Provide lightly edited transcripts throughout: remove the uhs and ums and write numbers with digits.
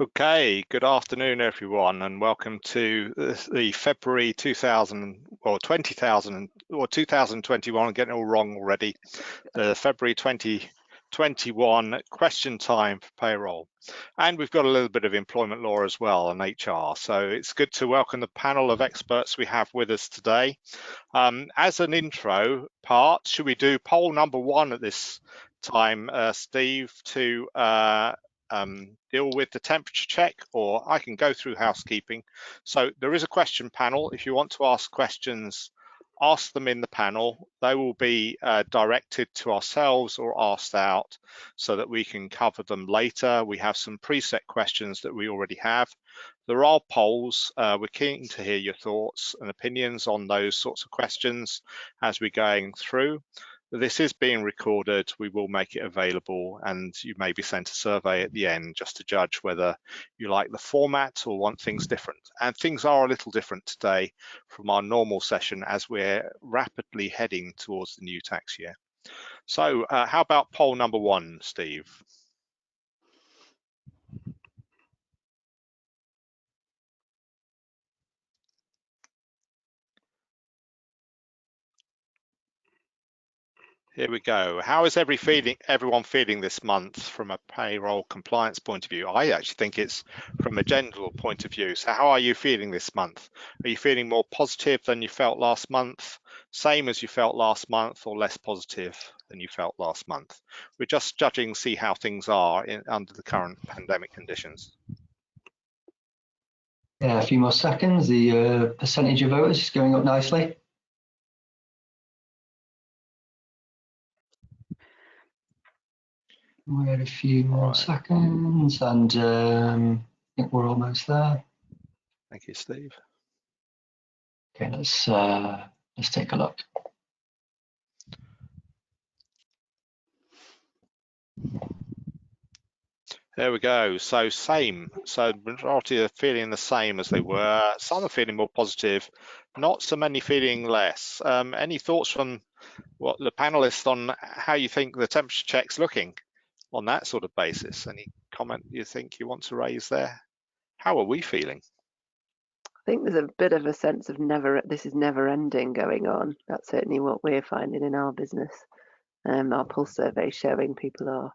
Okay, good afternoon, everyone, and welcome to the February 2021. I'm getting it all wrong already. The February 2021 question time for payroll, and we've got a little bit of employment law as well and HR. So it's good to welcome the panel of experts we have with us today. As an intro part, should we do poll number one at this time, Steve, to deal with the temperature check, or I can go through housekeeping. So there is a question panel. If you want to ask questions, ask them in the panel. They will be directed to ourselves or asked out so that we can cover them later. We have some preset questions that we already have. There are polls. We're keen to hear your thoughts and opinions on those sorts of questions as we're going through. This is being recorded. We will make it available, and you may be sent a survey at the end just to judge whether you like the format or want things different. And things are a little different today from our normal session as we're rapidly heading towards the new tax year. So how about poll number one, Steve? Here we go. How is everyone feeling this month from a payroll compliance point of view? I actually think it's from a general point of view. So how are you feeling this month? Are you feeling more positive than you felt last month, same as you felt last month, or less positive than you felt last month? We're just judging, see how things are under the current pandemic conditions. Yeah, a few more seconds. The percentage of voters is going up nicely. We had a few more seconds, and I think we're almost there. Thank you, Steve. Okay, let's take a look. There we go. So same. So the majority are feeling the same as they were. Some are feeling more positive, not so many feeling less. Any thoughts from what the panelists on how you think the temperature check's looking on that sort of basis? Any comment you think you want to raise there? How are we feeling? I think there's a bit of a sense of this is never ending going on. That's certainly what we're finding in our business. Our pulse survey showing people are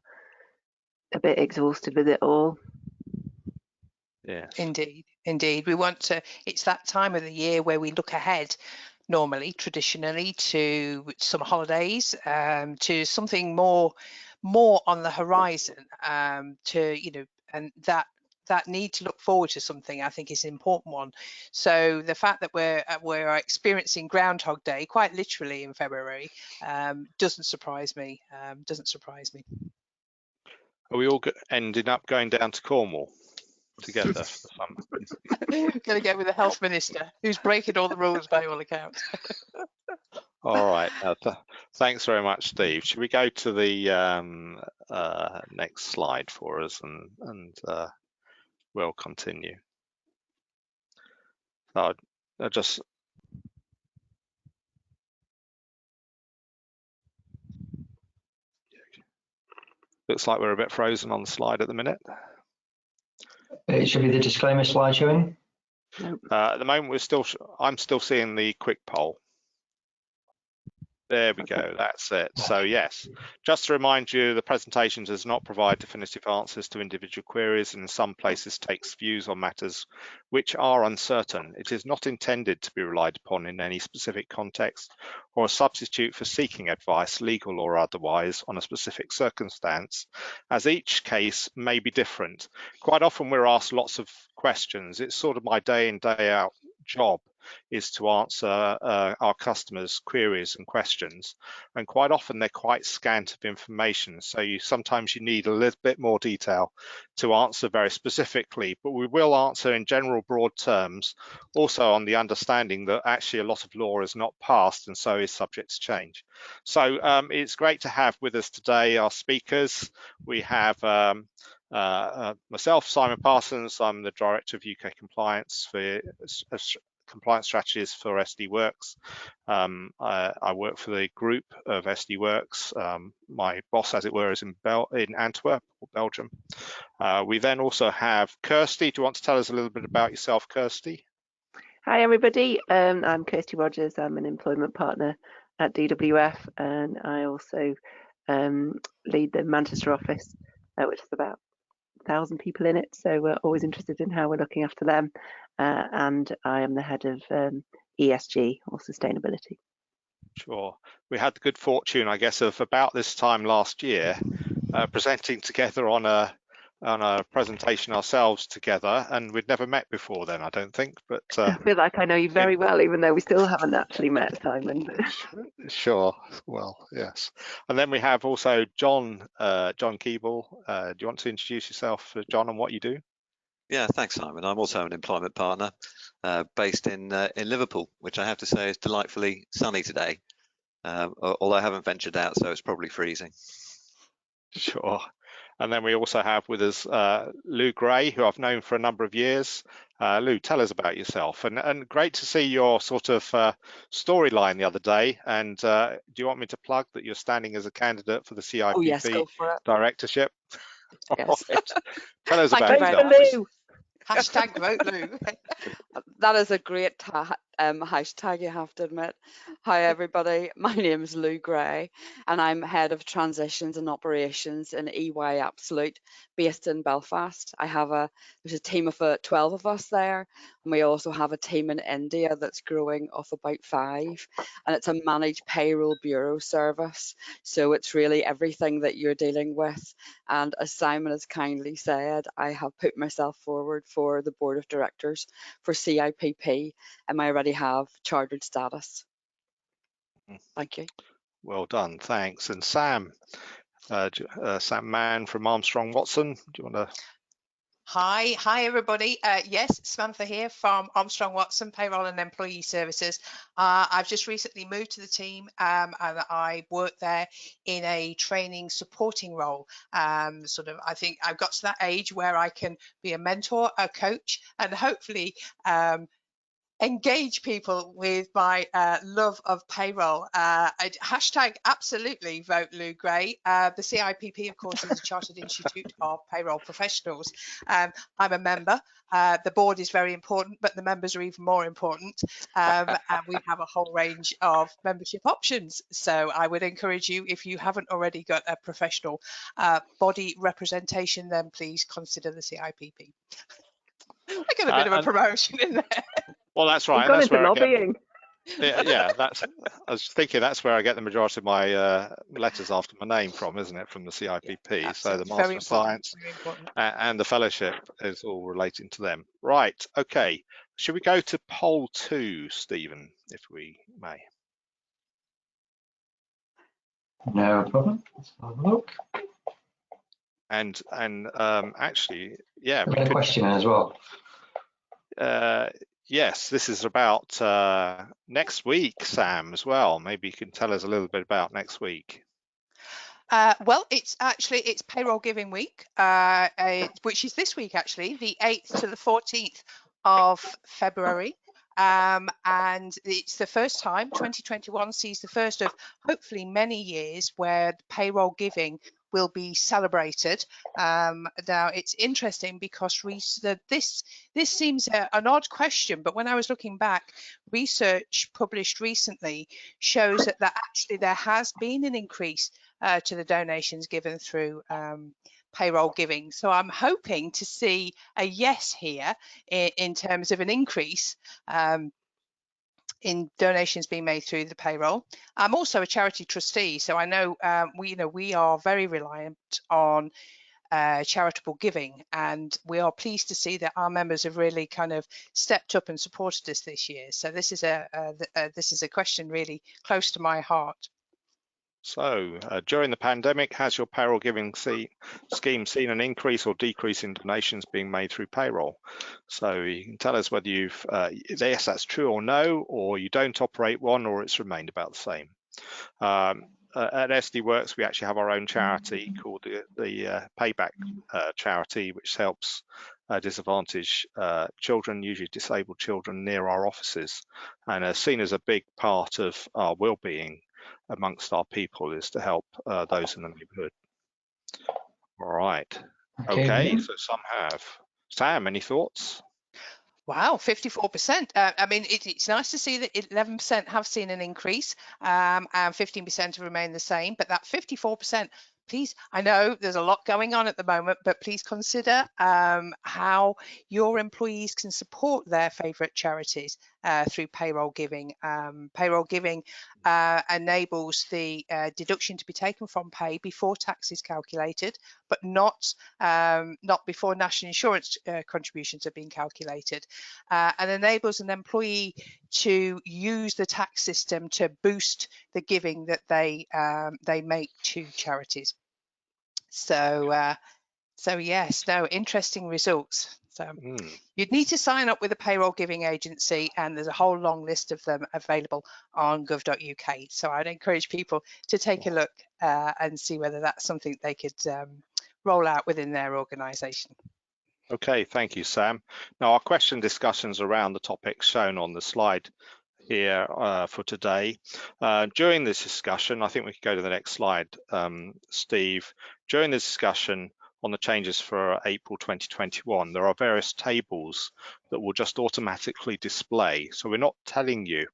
a bit exhausted with it all. Yes. Indeed. We want to, it's that time of the year where we look ahead normally, traditionally, to summer holidays, to something more on the horizon, and that need to look forward to something, I think, is an important one. So the fact that we're experiencing Groundhog Day quite literally in February doesn't surprise me. Are we all ending up going down to Cornwall together for the summer? Gonna go with the health minister, who's breaking all the rules by all accounts. All right. Thanks very much, Steve. Should we go to the next slide for us, and we'll continue. I just looks like we're a bit frozen on the slide at the minute. It should be the disclaimer slide showing. At the moment, I'm still seeing the quick poll. There we go, that's it. So yes, just to remind you, the presentation does not provide definitive answers to individual queries, and in some places takes views on matters which are uncertain. It is not intended to be relied upon in any specific context or a substitute for seeking advice, legal or otherwise, on a specific circumstance, as each case may be different. Quite often we're asked lots of questions. It's sort of my day in, day out job is to answer our customers' queries and questions, and quite often they're quite scant of information, so sometimes you need a little bit more detail to answer very specifically, but we will answer in general broad terms, also on the understanding that actually a lot of law is not passed and so is subject to change. So it's great to have with us today our speakers. We have myself, Simon Parsons. I'm the Director of UK Compliance for compliance strategist for SD Works. I work for the group of SD Works. My boss, as it were, is in Antwerp, or Belgium. We then also have Kirsty. Do you want to tell us a little bit about yourself, Kirsty? Hi everybody, I'm Kirsty Rogers. I'm an employment partner at DWF, and I also lead the Manchester office, which is about 1,000 people in it, so we're always interested in how we're looking after them, and I am the head of ESG, or sustainability. Sure. We had the good fortune, I guess, of about this time last year presenting together on a presentation ourselves together, and we'd never met before then, I don't think. But I feel like I know you very well, even though we still haven't actually met, Simon. Sure. Well, yes. And then we have also John Keeble. Do you want to introduce yourself, John, and what you do? Yeah, thanks, Simon. I'm also an employment partner based in Liverpool, which I have to say is delightfully sunny today, although I haven't ventured out, so it's probably freezing. Sure. And then we also have with us Lou Gray, who I've known for a number of years. Lou, tell us about yourself. And great to see your sort of storyline the other day. And do you want me to plug that you're standing as a candidate for the CIPP Oh yes, go for it. directorship? Yes. Right. Tell us Thank about you very yourself. much. Lou. Hashtag vote Lou. That is a great hashtag, you have to admit. Hi everybody, my name is Lou Gray and I'm head of transitions and operations in EY Absolute, based in Belfast. There's a team of 12 of us there, and we also have a team in India that's growing of about 5, and it's a managed payroll bureau service, so it's really everything that you're dealing with. And as Simon has kindly said, I have put myself forward for the board of directors for CIPP, and I already have chartered status. Thank you. Well done, thanks. And Sam, Sam Mann from Armstrong Watson, do you want to? Hi everybody. Yes, Samantha here from Armstrong Watson Payroll and Employee Services. I've just recently moved to the team, and I work there in a training supporting role. I think I've got to that age where I can be a mentor, a coach, and hopefully engage people with my love of payroll. Hashtag absolutely vote Lou Gray. The CIPP, of course, is a Chartered Institute of Payroll Professionals. I'm a member. The board is very important, but the members are even more important. And we have a whole range of membership options. So I would encourage you, if you haven't already got a professional body representation, then please consider the CIPP. I got a bit of a promotion in there. Well, that's right. We've gone That's into where lobbying. yeah, I was thinking that's where I get the majority of my letters after my name from, isn't it? From the CIPP. Yeah, so the Master of Science and the fellowship is all relating to them. Right. Okay. Should we go to poll 2, Stephen, if we may? No problem. Let's have a look. And actually, yeah, we got a question as well. Yes, this is about next week, Sam, as well. Maybe you can tell us a little bit about next week. Well, it's payroll giving week, which is this week, actually, the 8th to the 14th of February. And it's the first time, 2021 sees the first of hopefully many years where payroll giving will be celebrated. Now it's interesting because this seems an odd question, but when I was looking back, research published recently shows that actually there has been an increase to the donations given through payroll giving. So I'm hoping to see a yes here in terms of an increase in donations being made through the payroll. I'm also a charity trustee, so I know we are very reliant on charitable giving, and we are pleased to see that our members have really kind of stepped up and supported us this year. So this is a question really close to my heart. So during the pandemic, has your payroll giving scheme seen an increase or decrease in donations being made through payroll? So you can tell us whether you've, yes, that's true or no, or you don't operate one, or it's remained about the same. At SD Works, we actually have our own charity called the Payback charity, which helps disadvantaged children, usually disabled children, near our offices, and are seen as a big part of our well-being amongst our people, is to help those in the neighbourhood. All right. Okay, so some have. Sam, any thoughts? Wow, 54%. I mean, it's nice to see that 11% have seen an increase and 15% have remained the same, but that 54%, please, I know there's a lot going on at the moment, but please consider how your employees can support their favourite charities through payroll giving. Payroll giving enables the deduction to be taken from pay before tax is calculated, but not before national insurance contributions have been calculated, and enables an employee to use the tax system to boost the giving that they make to charities. So yes, no, interesting results. So you'd need to sign up with a payroll giving agency, and there's a whole long list of them available on gov.uk. So I'd encourage people to take a look and see whether that's something they could roll out within their organisation. Okay, thank you, Sam. Now, our question discussions around the topics shown on the slide here for today. During this discussion, I think we could go to the next slide, Steve. During this discussion on the changes for April 2021, there are various tables that will just automatically display. So we're not telling you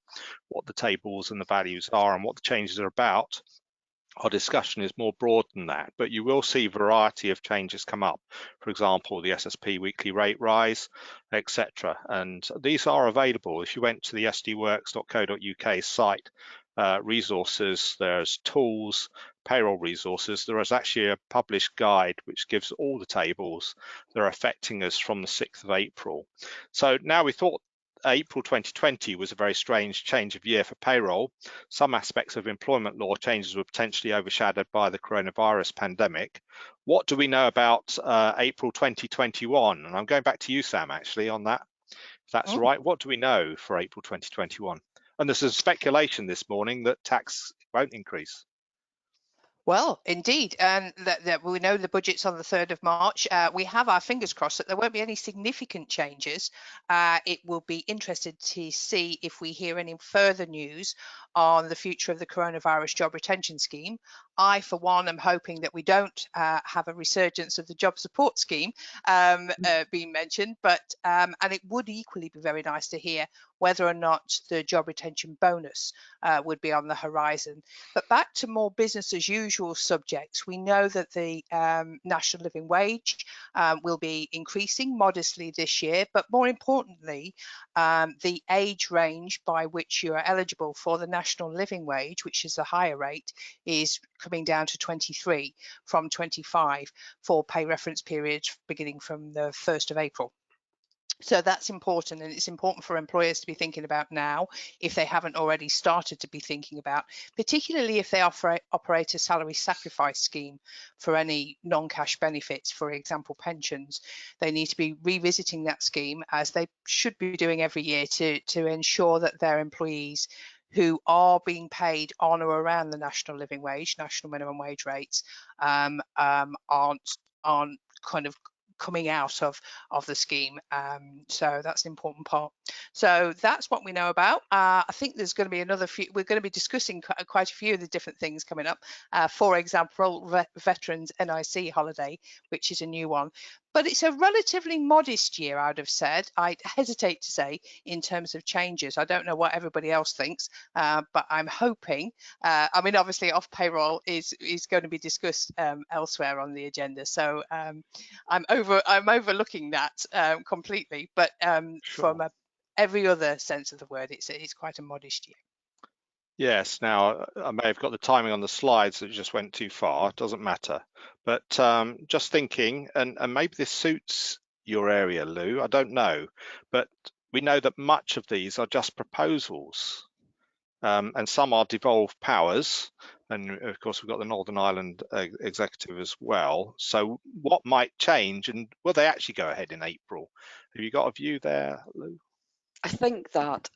what the tables and the values are and what the changes are about. Our discussion is more broad than that, but you will see a variety of changes come up. For example, the SSP weekly rate rise, etc. And these are available. If you went to the sdworks.co.uk site, resources, there's tools, payroll resources. There is actually a published guide which gives all the tables that are affecting us from the 6th of April. So now we thought April 2020 was a very strange change of year for payroll. Some aspects of employment law changes were potentially overshadowed by the coronavirus pandemic. What do we know about April 2021? And I'm going back to you, Sam, actually, on that. If that's right, what do we know for April 2021? And there's some speculation this morning that tax won't increase. Well, indeed, and that we know the budget's on the 3rd of March. We have our fingers crossed that there won't be any significant changes. It will be interested to see if we hear any further news on the future of the coronavirus job retention scheme. I, for one, am hoping that we don't have a resurgence of the job support scheme being mentioned, but and it would equally be very nice to hear whether or not the job retention bonus would be on the horizon. But back to more business as usual subjects, we know that the national living wage will be increasing modestly this year, but more importantly, the age range by which you are eligible for the national living wage, which is the higher rate, is coming down to 23 from 25 for pay reference periods beginning from the 1st of April. So that's important, and it's important for employers to be thinking about now if they haven't already started to be thinking about, particularly if they operate a salary sacrifice scheme for any non-cash benefits, for example, pensions. They need to be revisiting that scheme, as they should be doing every year, to ensure that their employees who are being paid on or around the national living wage, national minimum wage rates, aren't kind of coming out of the scheme. So that's an important part. So that's what we know about. I think there's going to be another few, we're going to be discussing quite a few of the different things coming up. For example, Veterans NIC holiday, which is a new one. But it's a relatively modest year, I'd have said. I'd hesitate to say in terms of changes. I don't know what everybody else thinks, but I'm hoping, I mean, obviously off payroll is going to be discussed elsewhere on the agenda. So I'm overlooking that completely, but from every other sense of the word, it's quite a modest year. Yes, now I may have got the timing on the slides that just went too far, it doesn't matter. But just thinking, and maybe this suits your area, Lou, I don't know, but we know that much of these are just proposals, and some are devolved powers, and of course we've got the Northern Ireland Executive as well. So what might change, and will they actually go ahead in April? Have you got a view there, Lou? I think that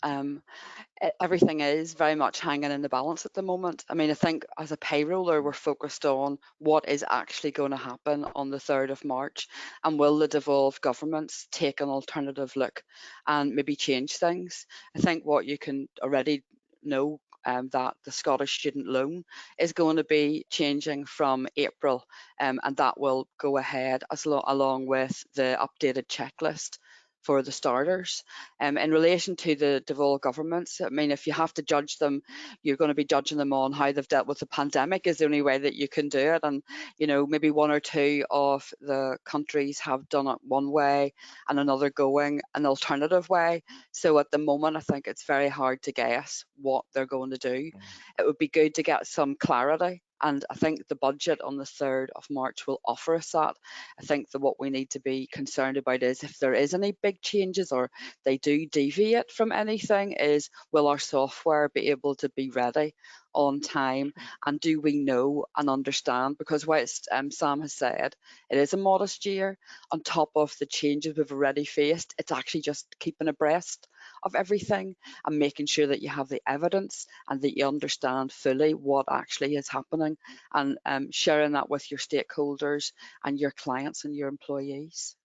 everything is very much hanging in the balance at the moment. I mean, I think as a payroller, we're focused on what is actually going to happen on the 3rd of March, and will the devolved governments take an alternative look and maybe change things. I think what you can already know that the Scottish student loan is going to be changing from April, and that will go ahead along with the updated checklist for the starters. In relation to the devolved governments, I mean, if you have to judge them, you're going to be judging them on how they've dealt with the pandemic is the only way that you can do it. And, you know, maybe one or two of the countries have done it one way and another going an alternative way. So at the moment, I think it's very hard to guess what they're going to do. It would be good to get some clarity. And I think the budget on the 3rd of March will offer us that. I think that what we need to be concerned about is if there is any big changes or they do deviate from anything, is will our software be able to be ready on time, and do we know and understand? Because whilst Sam has said it is a modest year, on top of the changes we've already faced, it's actually just keeping abreast of everything and making sure that you have the evidence and that you understand fully what actually is happening, and sharing that with your stakeholders and your clients and your employees.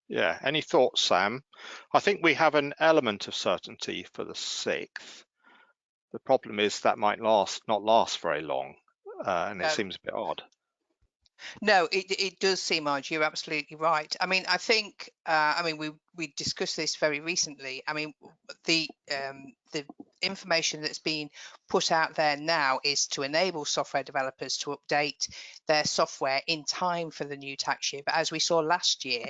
Yeah, any thoughts, Sam? I think we have an element of certainty for the 6th. The problem is that might not last very long, and it seems a bit odd. No, it does seem odd. You're absolutely right. I mean, I think, I mean, we discussed this very recently. I mean, the information that's been put out there now is to enable software developers to update their software in time for the new tax year. But as we saw last year,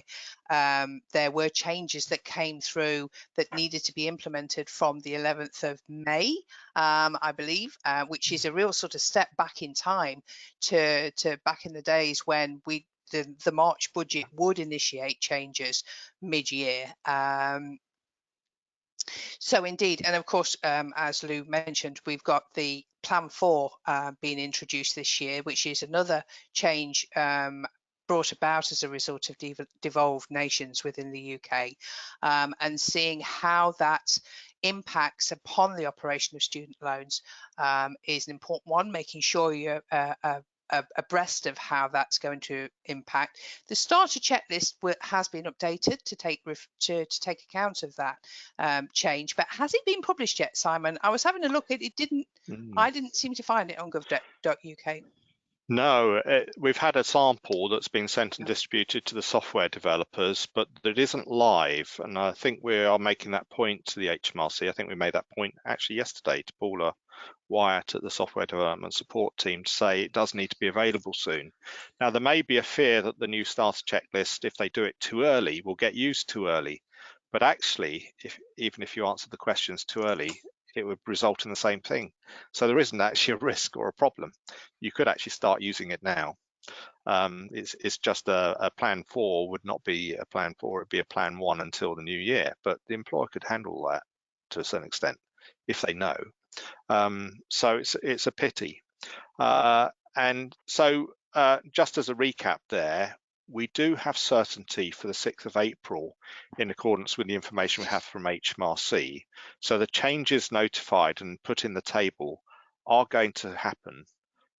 there were changes that came through that needed to be implemented from the 11th of May, I believe, which is a real sort of step back in time to back in the days when the March budget would initiate changes mid-year. So indeed, and of course, as Lou mentioned, we've got the Plan 4 being introduced this year, which is another change brought about as a result of devolved nations within the UK, and seeing how that impacts upon the operation of student loans is an important one, making sure you're abreast of how that's going to impact. The starter checklist has been updated to take account of that change, but has it been published yet, Simon? I was having a look at it. Didn't I didn't seem to find it on gov.uk. No, we've had a sample that's been sent and distributed to the software developers, but it isn't live. And I think we are making that point to the HMRC. I think we made that point actually yesterday to Paula Wyatt at the software development support team to say it does need to be available soon. Now, there may be a fear that the new starter checklist, if they do it too early, will get used too early. But actually, even if you answer the questions too early, it would result in the same thing. So there isn't actually a risk or a problem. You could actually start using it now. It's just a plan 4 would not be a plan 4, it'd be a plan 1 until the new year. But the employer could handle that to a certain extent if they know. So it's a pity. And so just as a recap there, we do have certainty for the 6th of April in accordance with the information we have from HMRC. So the changes notified and put in the table are going to happen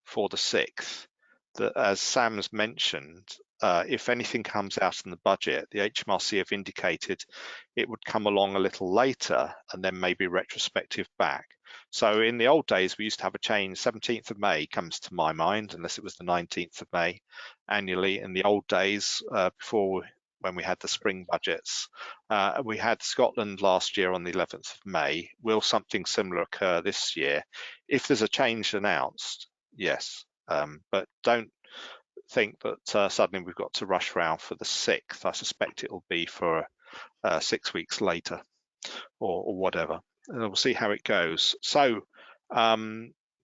for the 6th. That, as Sam's mentioned, if anything comes out in the budget, the HMRC have indicated it would come along a little later and then maybe retrospective back. So in the old days, we used to have a change. 17th of May comes to my mind, unless it was the 19th of May annually. In the old days, before when we had the spring budgets, we had Scotland last year on the 11th of May. Will something similar occur this year? If there's a change announced, yes. But don't think that suddenly we've got to rush round for the 6th. I suspect it will be for 6 weeks later or whatever. And we'll see how it goes. So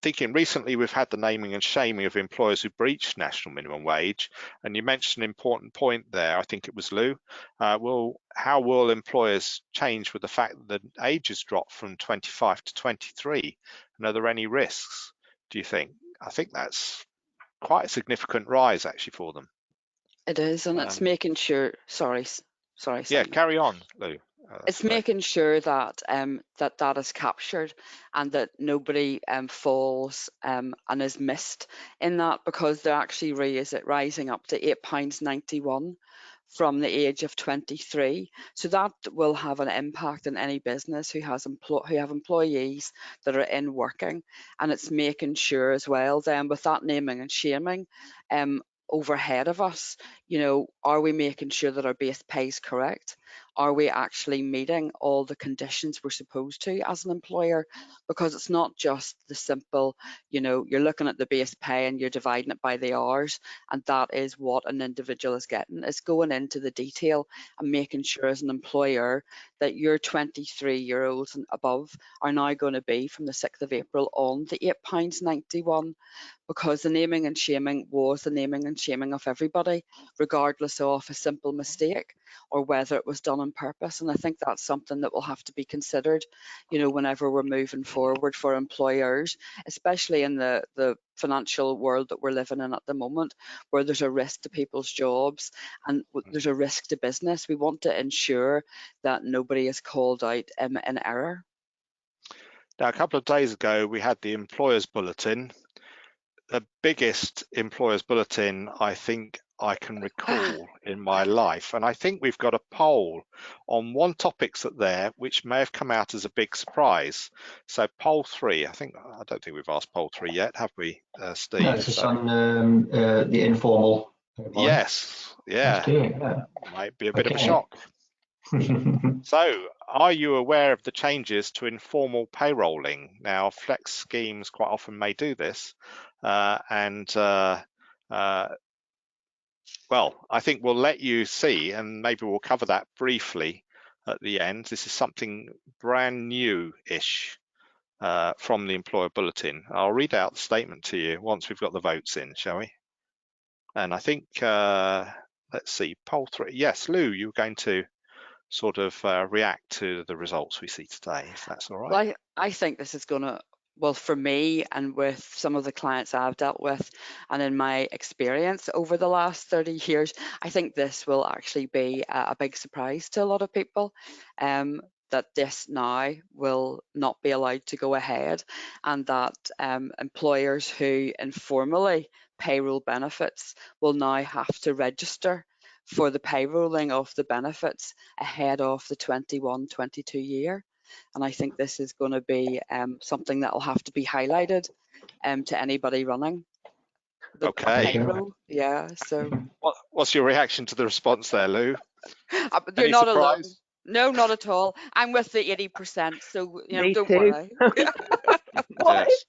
thinking recently we've had the naming and shaming of employers who breached national minimum wage, and you mentioned an important point there. I think it was Lou. How will employers change with the fact that the age has dropped from 25 to 23? And are there any risks, do you think? I think that's quite a significant rise actually for them. It is, and it's making sure. Sorry. Yeah, Simon. carry on, Lou. It's making sure that that is captured and that nobody falls and is missed in that, because they're actually rising up to £8.91 from the age of 23. So that will have an impact on any business who have employees that are in working, and it's making sure as well then with that naming and shaming overhead of us, you know, are we making sure that our base pay is correct? Are we actually meeting all the conditions we're supposed to as an employer? Because it's not just the simple, you know, you're looking at the base pay and you're dividing it by the hours, and that is what an individual is getting. It's going into the detail and making sure as an employer that your 23-year-olds and above are now going to be from the 6th of April on the £8.91. Because the naming and shaming was the naming and shaming of everybody, regardless of a simple mistake or whether it was done on purpose. And I think that's something that will have to be considered, you know, whenever we're moving forward for employers, especially in the financial world that we're living in at the moment, where there's a risk to people's jobs and there's a risk to business. We want to ensure that nobody is called out in error. Now, a couple of days ago, we had the employers bulletin. The biggest employers bulletin I think I can recall in my life, and I think we've got a poll on one topics there which may have come out as a big surprise. So poll 3, I don't think we've asked poll 3 yet, have we, Steve? No, it's just on the informal. Yes, yeah. Yeah. Might be a bit of a shock. So, are you aware of the changes to informal payrolling? Now, flex schemes quite often may do this, well, I think we'll let you see, and maybe we'll cover that briefly at the end. This is something brand new-ish from the Employer Bulletin. I'll read out the statement to you once we've got the votes in, shall we? And I think, let's see, poll 3. Yes, Lou, you were going to sort of react to the results we see today, if that's all right. Well, I think this is going to, well, for me and with some of the clients I've dealt with and in my experience over the last 30 years, I think this will actually be a big surprise to a lot of people, that this now will not be allowed to go ahead, and that employers who informally payroll benefits will now have to register for the payrolling of the benefits ahead of the 21-22 year. And I think this is going to be something that will have to be highlighted to anybody running the payroll. Yeah. So, what's your reaction to the response there, Lou? You're not alone. No, not at all. I'm with the 80%, so you know, don't worry. Yes.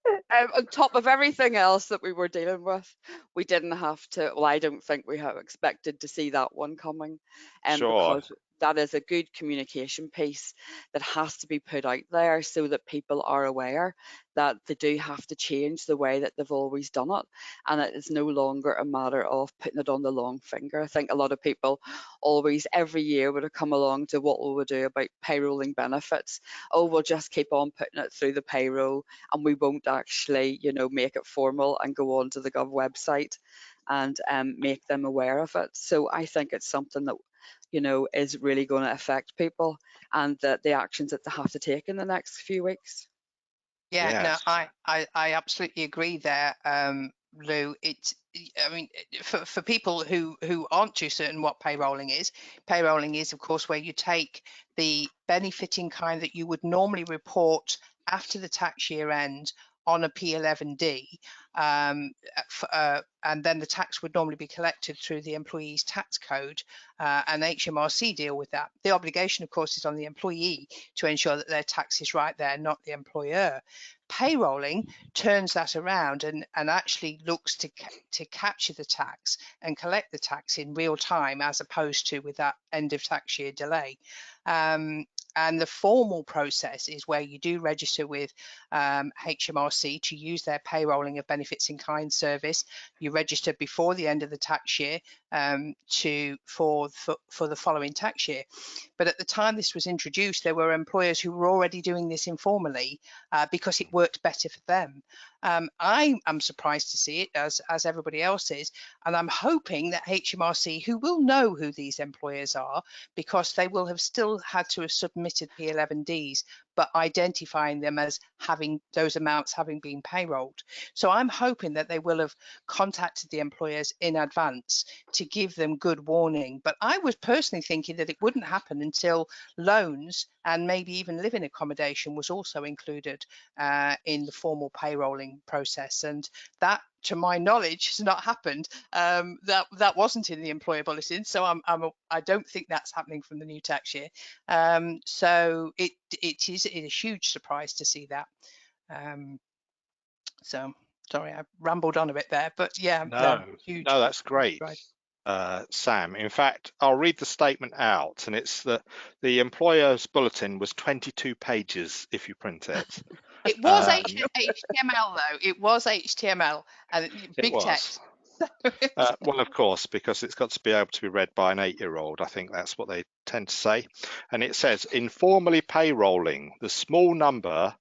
On top of everything else that we were dealing with, we didn't have to. Well, I don't think we have expected to see that one coming, Sure. because that is a good communication piece that has to be put out there so that people are aware that they do have to change the way that they've always done it, and it is no longer a matter of putting it on the long finger. I think a lot of people always every year would have come along to what will we do about payrolling benefits. Oh, we'll just keep on putting it through the payroll and we won't actually, you know, make it formal and go on to the Gov website and make them aware of it. So I think it's something that, you know, is really going to affect people, and that the actions that they have to take in the next few weeks. Yeah, yes. No, I absolutely agree there, Lou. I mean, for people who aren't too certain what payrolling is, of course, where you take the benefit in kind that you would normally report after the tax year end on a P11D, and then the tax would normally be collected through the employee's tax code, and HMRC deal with that. The obligation, of course, is on the employee to ensure that their tax is right there, not the employer. Payrolling turns that around and actually looks to capture the tax and collect the tax in real time, as opposed to with that end of tax year delay. And the formal process is where you do register with HMRC to use their payrolling of benefits in kind service. You register before the end of the tax year for the following tax year. But at the time this was introduced, there were employers who were already doing this informally because it worked better for them. I am surprised to see it, as everybody else is, and I'm hoping that HMRC, who will know who these employers are, because they will have still had to have submitted P11Ds, but identifying them as having those amounts having been payrolled. So I'm hoping that they will have contacted the employers in advance to give them good warning. But I was personally thinking that it wouldn't happen until loans and maybe even living accommodation was also included in the formal payrolling process, and that, to my knowledge, has not happened. That wasn't in the employer bulletin, so I don't think that's happening from the new tax year. So it is a huge surprise to see that. So sorry, I rambled on a bit there, but yeah, No, huge. no, that's great, Surprise. Sam. In fact, I'll read the statement out, and it's that the employer's bulletin was 22 pages if you print it. It was Um, HTML though. It was HTML and big text. Well, of course, because it's got to be able to be read by an 8-year-old. I think that's what they tend to say. And it says, informally payrolling, the small number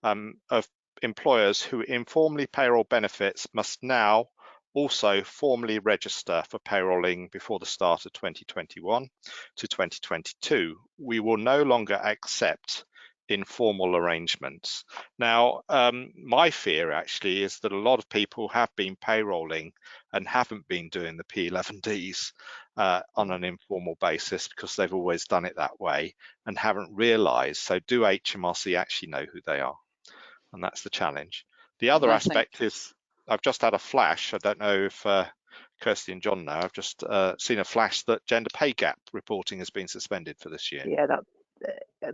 of employers who informally payroll benefits must now also formally register for payrolling before the start of 2021 to 2022. We will no longer accept informal arrangements. Now, my fear actually is that a lot of people have been payrolling and haven't been doing the P11Ds on an informal basis because they've always done it that way and haven't realised. So do HMRC actually know who they are? And that's the challenge. The other aspect is, I've just had a flash. I don't know if Kirsty and John know. I've just seen a flash that gender pay gap reporting has been suspended for this year. Yeah,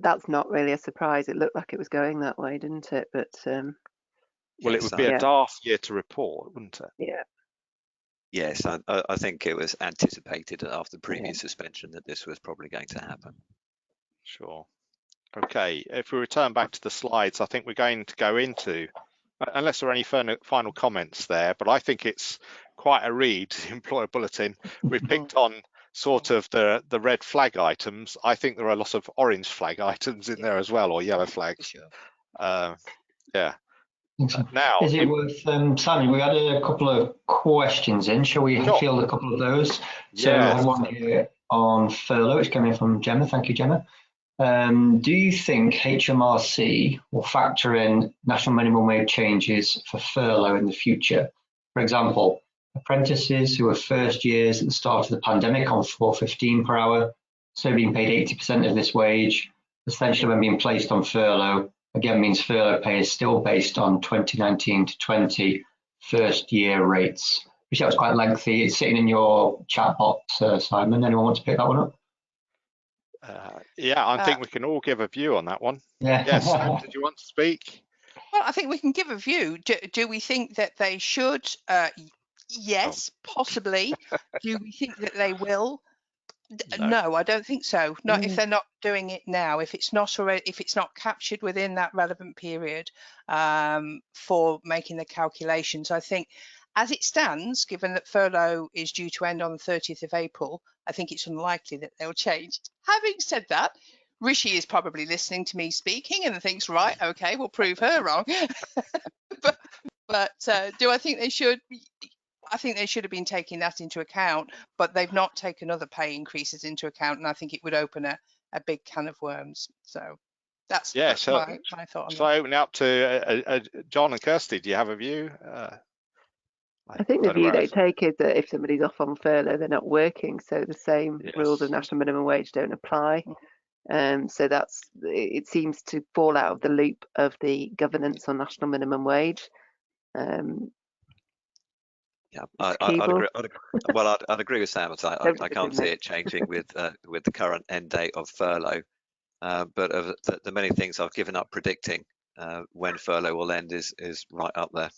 that's not really a surprise. It looked like it was going that way, didn't it? But well, it would be a daft year to report, wouldn't it? Yeah. Yes, I think it was anticipated after the previous suspension that this was probably going to happen. Sure. Okay, if we return back to the slides, I think we're going to go into, unless there are any final comments there, but I think it's quite a read, the employer bulletin. We've picked on sort of the red flag items. I think there are a lot of orange flag items in there as well, or yellow flags. Sure. Yeah. Now, is it worth, Simon, we had a couple of questions in. Shall we field a couple of those? So I have one here on furlough. It's coming from Gemma. Thank you, Gemma. Do you think HMRC will factor in national minimum wage changes for furlough in the future? For example, apprentices who were first years at the start of the pandemic on $4.15 per hour, so being paid 80% of this wage, essentially when being placed on furlough, again means furlough pay is still based on 2019 to 20 first year rates. Which that was quite lengthy. It's sitting in your chat box, Simon. Anyone want to pick that one up? Yeah, I think we can all give a view on that one. Yeah. Yes, Sam, did you want to speak? Well, I think we can give a view. Do we think that they should? Yes, possibly. Do we think that they will? No, I don't think so. Not if they're not doing it now. If it's not already, if it's not captured within that relevant period for making the calculations, I think, as it stands, given that furlough is due to end on the 30th of April, I think it's unlikely that they'll change. Having said that, Rishi is probably listening to me speaking and thinks, right, okay, we'll prove her wrong. but do I think they should? I think they should have been taking that into account, but they've not taken other pay increases into account, and I think it would open a big can of worms. So that's my thought on that. So I open it up to John and Kirsty. Do you have a view? I think the view they take is that if somebody's off on furlough, they're not working, so the same rules of national minimum wage don't apply. So it seems to fall out of the loop of the governance on national minimum wage. Yeah, I'd agree with Sam. I can't see it changing with the current end date of furlough. But of the many things I've given up predicting when furlough will end is right up there.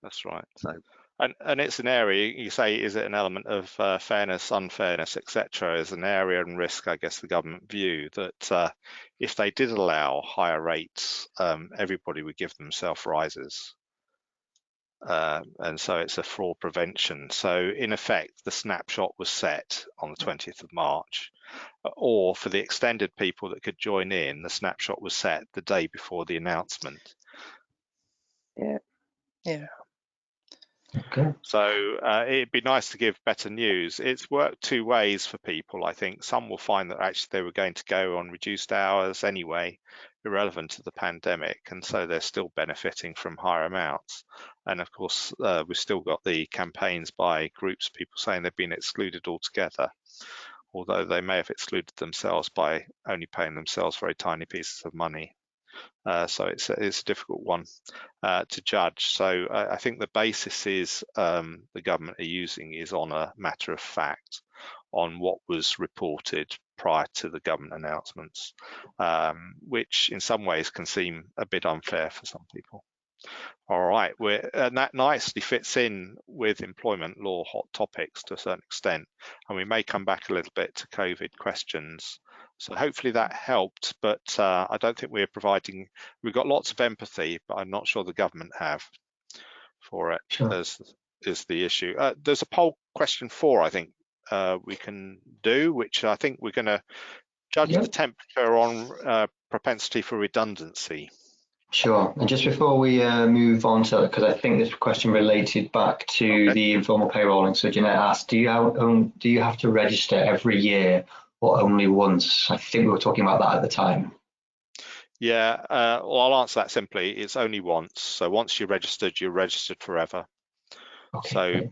That's right. So, and it's an area you say, is it an element of fairness, unfairness, etc. Is an area and risk, I guess, the government view that if they did allow higher rates, everybody would give themselves rises. And so it's a fraud prevention. So in effect, the snapshot was set on the 20th of March, or for the extended people that could join in, the snapshot was set the day before the announcement. Yeah. Okay. So it'd be nice to give better news. It's worked two ways for people, I think. Some will find that actually they were going to go on reduced hours anyway, irrelevant to the pandemic, and so they're still benefiting from higher amounts. And of course, we've still got the campaigns by groups, people saying they've been excluded altogether, although they may have excluded themselves by only paying themselves very tiny pieces of money. So it's a difficult one to judge. So I think the basis is the government are using is on a matter of fact, on what was reported prior to the government announcements, which in some ways can seem a bit unfair for some people. All right, and that nicely fits in with employment law hot topics to a certain extent, and we may come back a little bit to COVID questions. So hopefully that helped, but I don't think we've got lots of empathy, but I'm not sure the government have for it. Sure. Is the issue. There's a poll question 4, I think we can do, which I think we're going to judge the temperature on propensity for redundancy. Sure. And just before we move on to it, because I think this question related back to the informal payrolling. So Jeanette asked, do you have to register every year or only once? I think we were talking about that at the time. Yeah, well, I'll answer that simply. It's only once. So once you're registered forever. Okay, so, great.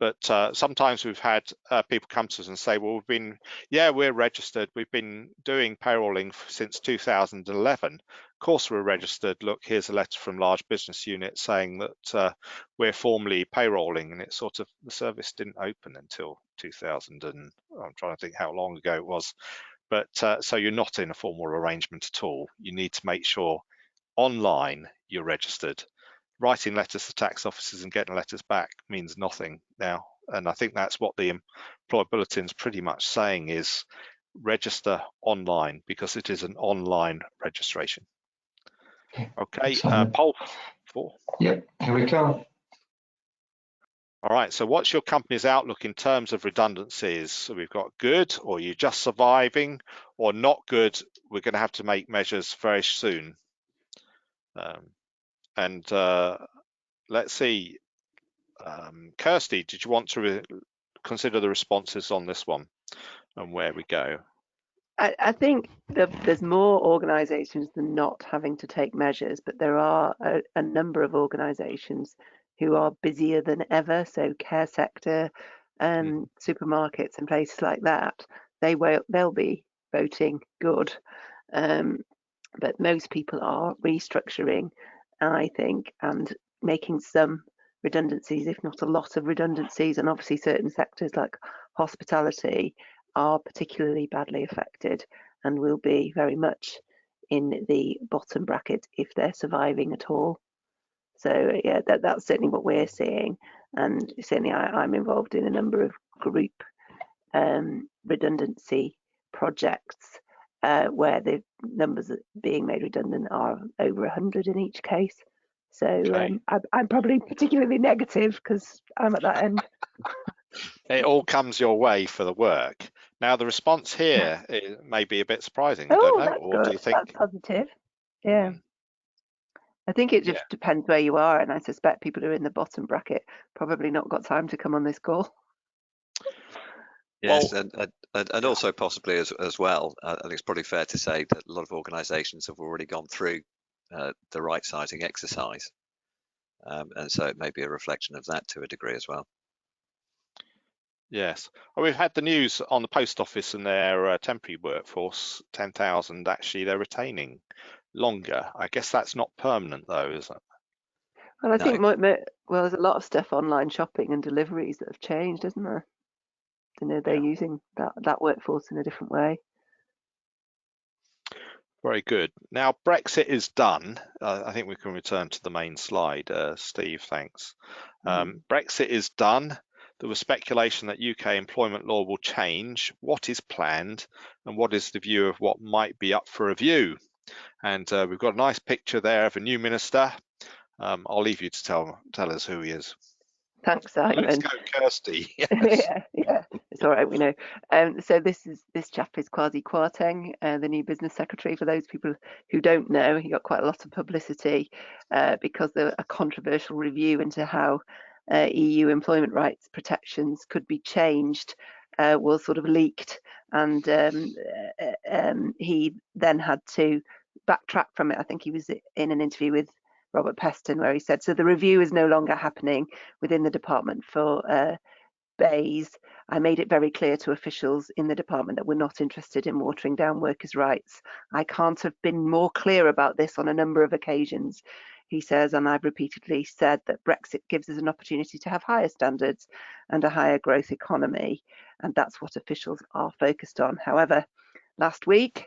But sometimes we've had people come to us and say, well, we're registered. We've been doing payrolling since 2011. Of course, we're registered. Look, here's a letter from large business unit saying that we're formally payrolling, and it's sort of, the service didn't open until 2000, and I'm trying to think how long ago it was. But so you're not in a formal arrangement at all. You need to make sure online you're registered. Writing letters to tax officers and getting letters back means nothing now. And I think that's what the employer bulletin's pretty much saying is register online, because it is an online registration. Okay, poll 4. Yep, here we go. All right, so what's your company's outlook in terms of redundancies? So we've got good, or you're just surviving, or not good, we're going to have to make measures very soon. Let's see, Kirsty, did you want to consider the responses on this one and where we go? I think there's more organisations than not having to take measures, but there are a number of organisations who are busier than ever. So care sector, supermarkets and places like that, they'll be voting good. But most people are restructuring, I think, and making some redundancies, if not a lot of redundancies. And obviously certain sectors like hospitality are particularly badly affected and will be very much in the bottom bracket if they're surviving at all. So yeah, that's certainly what we're seeing. And certainly I'm involved in a number of group redundancy projects where the numbers being made redundant are over 100 in each case. So okay. I'm probably particularly negative because I'm at that end. It all comes your way for the work. Now, the response here may be a bit surprising. I don't know. That's or good. Do you think? That's positive. Yeah. I think it just depends where you are, and I suspect people who are in the bottom bracket probably not got time to come on this call. Yes, and also possibly as well, I think it's probably fair to say that a lot of organisations have already gone through the right sizing exercise, and so it may be a reflection of that to a degree as well. Yes, well, we've had the news on the post office and their temporary workforce, 10,000 actually they're retaining longer. I guess that's not permanent though, is it? Well, I think there's a lot of stuff, online shopping and deliveries, that have changed, isn't there? You know, they're using that workforce in a different way. Very good. Now, Brexit is done. I think we can return to the main slide, Steve, thanks. Brexit is done. There was speculation that UK employment law will change. What is planned, and what is the view of what might be up for review? And we've got a nice picture there of a new minister. I'll leave you to tell us who he is. Thanks, Simon. Let's go, Kirsty. Yes. yeah. It's all right, we know. So this chap is Kwasi Kwarteng, the new business secretary. For those people who don't know, he got quite a lot of publicity because there a controversial review into how EU employment rights protections could be changed was sort of leaked, and he then had to backtrack from it. I think he was in an interview with Robert Peston where he said, so the review is no longer happening within the department for Bays. I made it very clear to officials in the department that we're not interested in watering down workers' rights. I can't have been more clear about this on a number of occasions, he says, and I've repeatedly said that Brexit gives us an opportunity to have higher standards and a higher growth economy, and that's what officials are focused on. However, last week,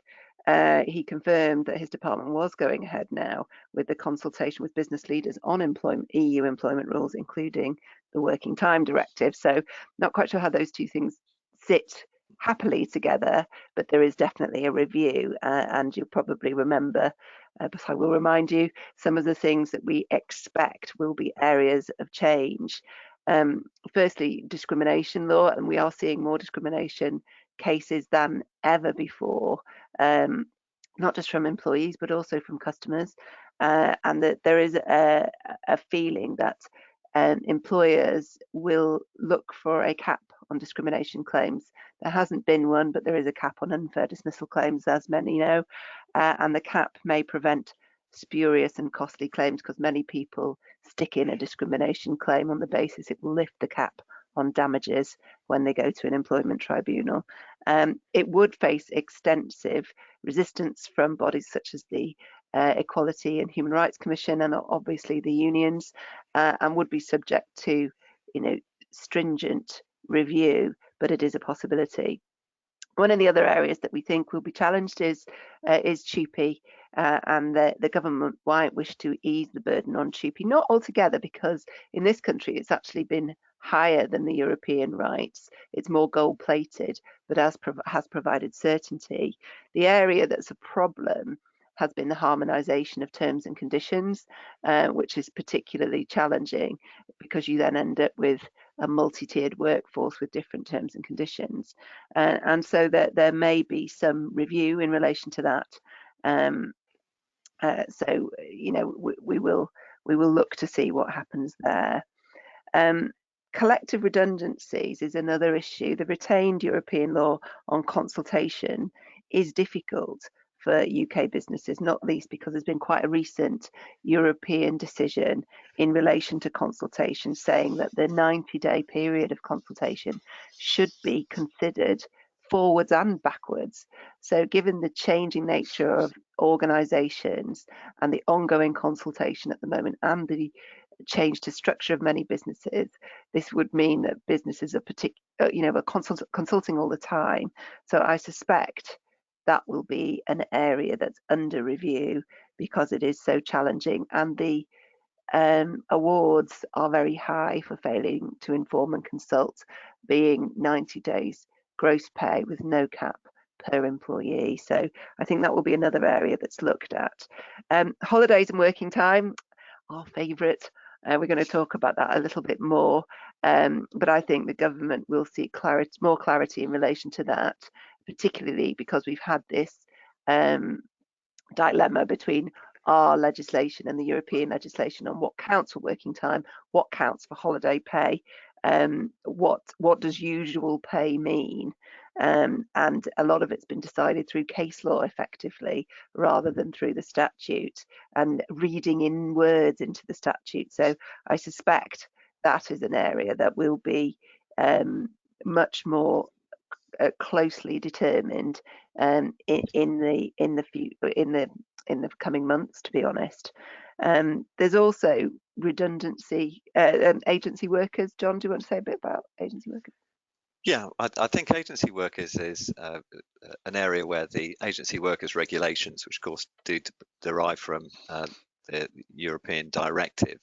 he confirmed that his department was going ahead now with the consultation with business leaders on EU employment rules, including the Working Time Directive. So not quite sure how those two things sit happily together, but there is definitely a review, and you'll probably remember, but I will remind you, some of the things that we expect will be areas of change. Firstly, discrimination law, and we are seeing more discrimination cases than ever before, not just from employees but also from customers, and that there is a feeling that employers will look for a cap on discrimination claims. There hasn't been one, but there is a cap on unfair dismissal claims, as many know, and the cap may prevent spurious and costly claims because many people stick in a discrimination claim on the basis it will lift the cap on damages when they go to an employment tribunal. It would face extensive resistance from bodies such as the Equality and Human Rights Commission and obviously the unions, and would be subject to, stringent review, but it is a possibility. One of the other areas that we think will be challenged is TUPE, and the government might wish to ease the burden on TUPE, not altogether, because in this country it's actually been higher than the European rights. It's more gold-plated, but has provided certainty. The area that's a problem has been the harmonisation of terms and conditions, which is particularly challenging because you then end up with a multi-tiered workforce with different terms and conditions, and so that there may be some review in relation to that. So we will look to see what happens there. Collective redundancies is another issue. The retained European law on consultation is difficult for UK businesses, not least because there's been quite a recent European decision in relation to consultation saying that the 90-day period of consultation should be considered forwards and backwards. So given the changing nature of organisations and the ongoing consultation at the moment and the change to structure of many businesses, this would mean that businesses are consulting all the time. So I suspect that will be an area that's under review because it is so challenging, and the awards are very high for failing to inform and consult, being 90 days gross pay with no cap per employee. So I think that will be another area that's looked at. Holidays and working time, our favourite. We're going to talk about that a little bit more, but I think the government will see more clarity in relation to that, particularly because we've had this dilemma between our legislation and the European legislation on what counts for working time, what counts for holiday pay, what does usual pay mean, and a lot of it's been decided through case law effectively rather than through the statute and reading in words into the statute. So I suspect that is an area that will be much more closely determined in the coming months, to be honest. There's also redundancy, agency workers. John, do you want to say a bit about agency workers? Yeah, I think agency workers is an area where the agency workers regulations, which of course do derive from the European directive,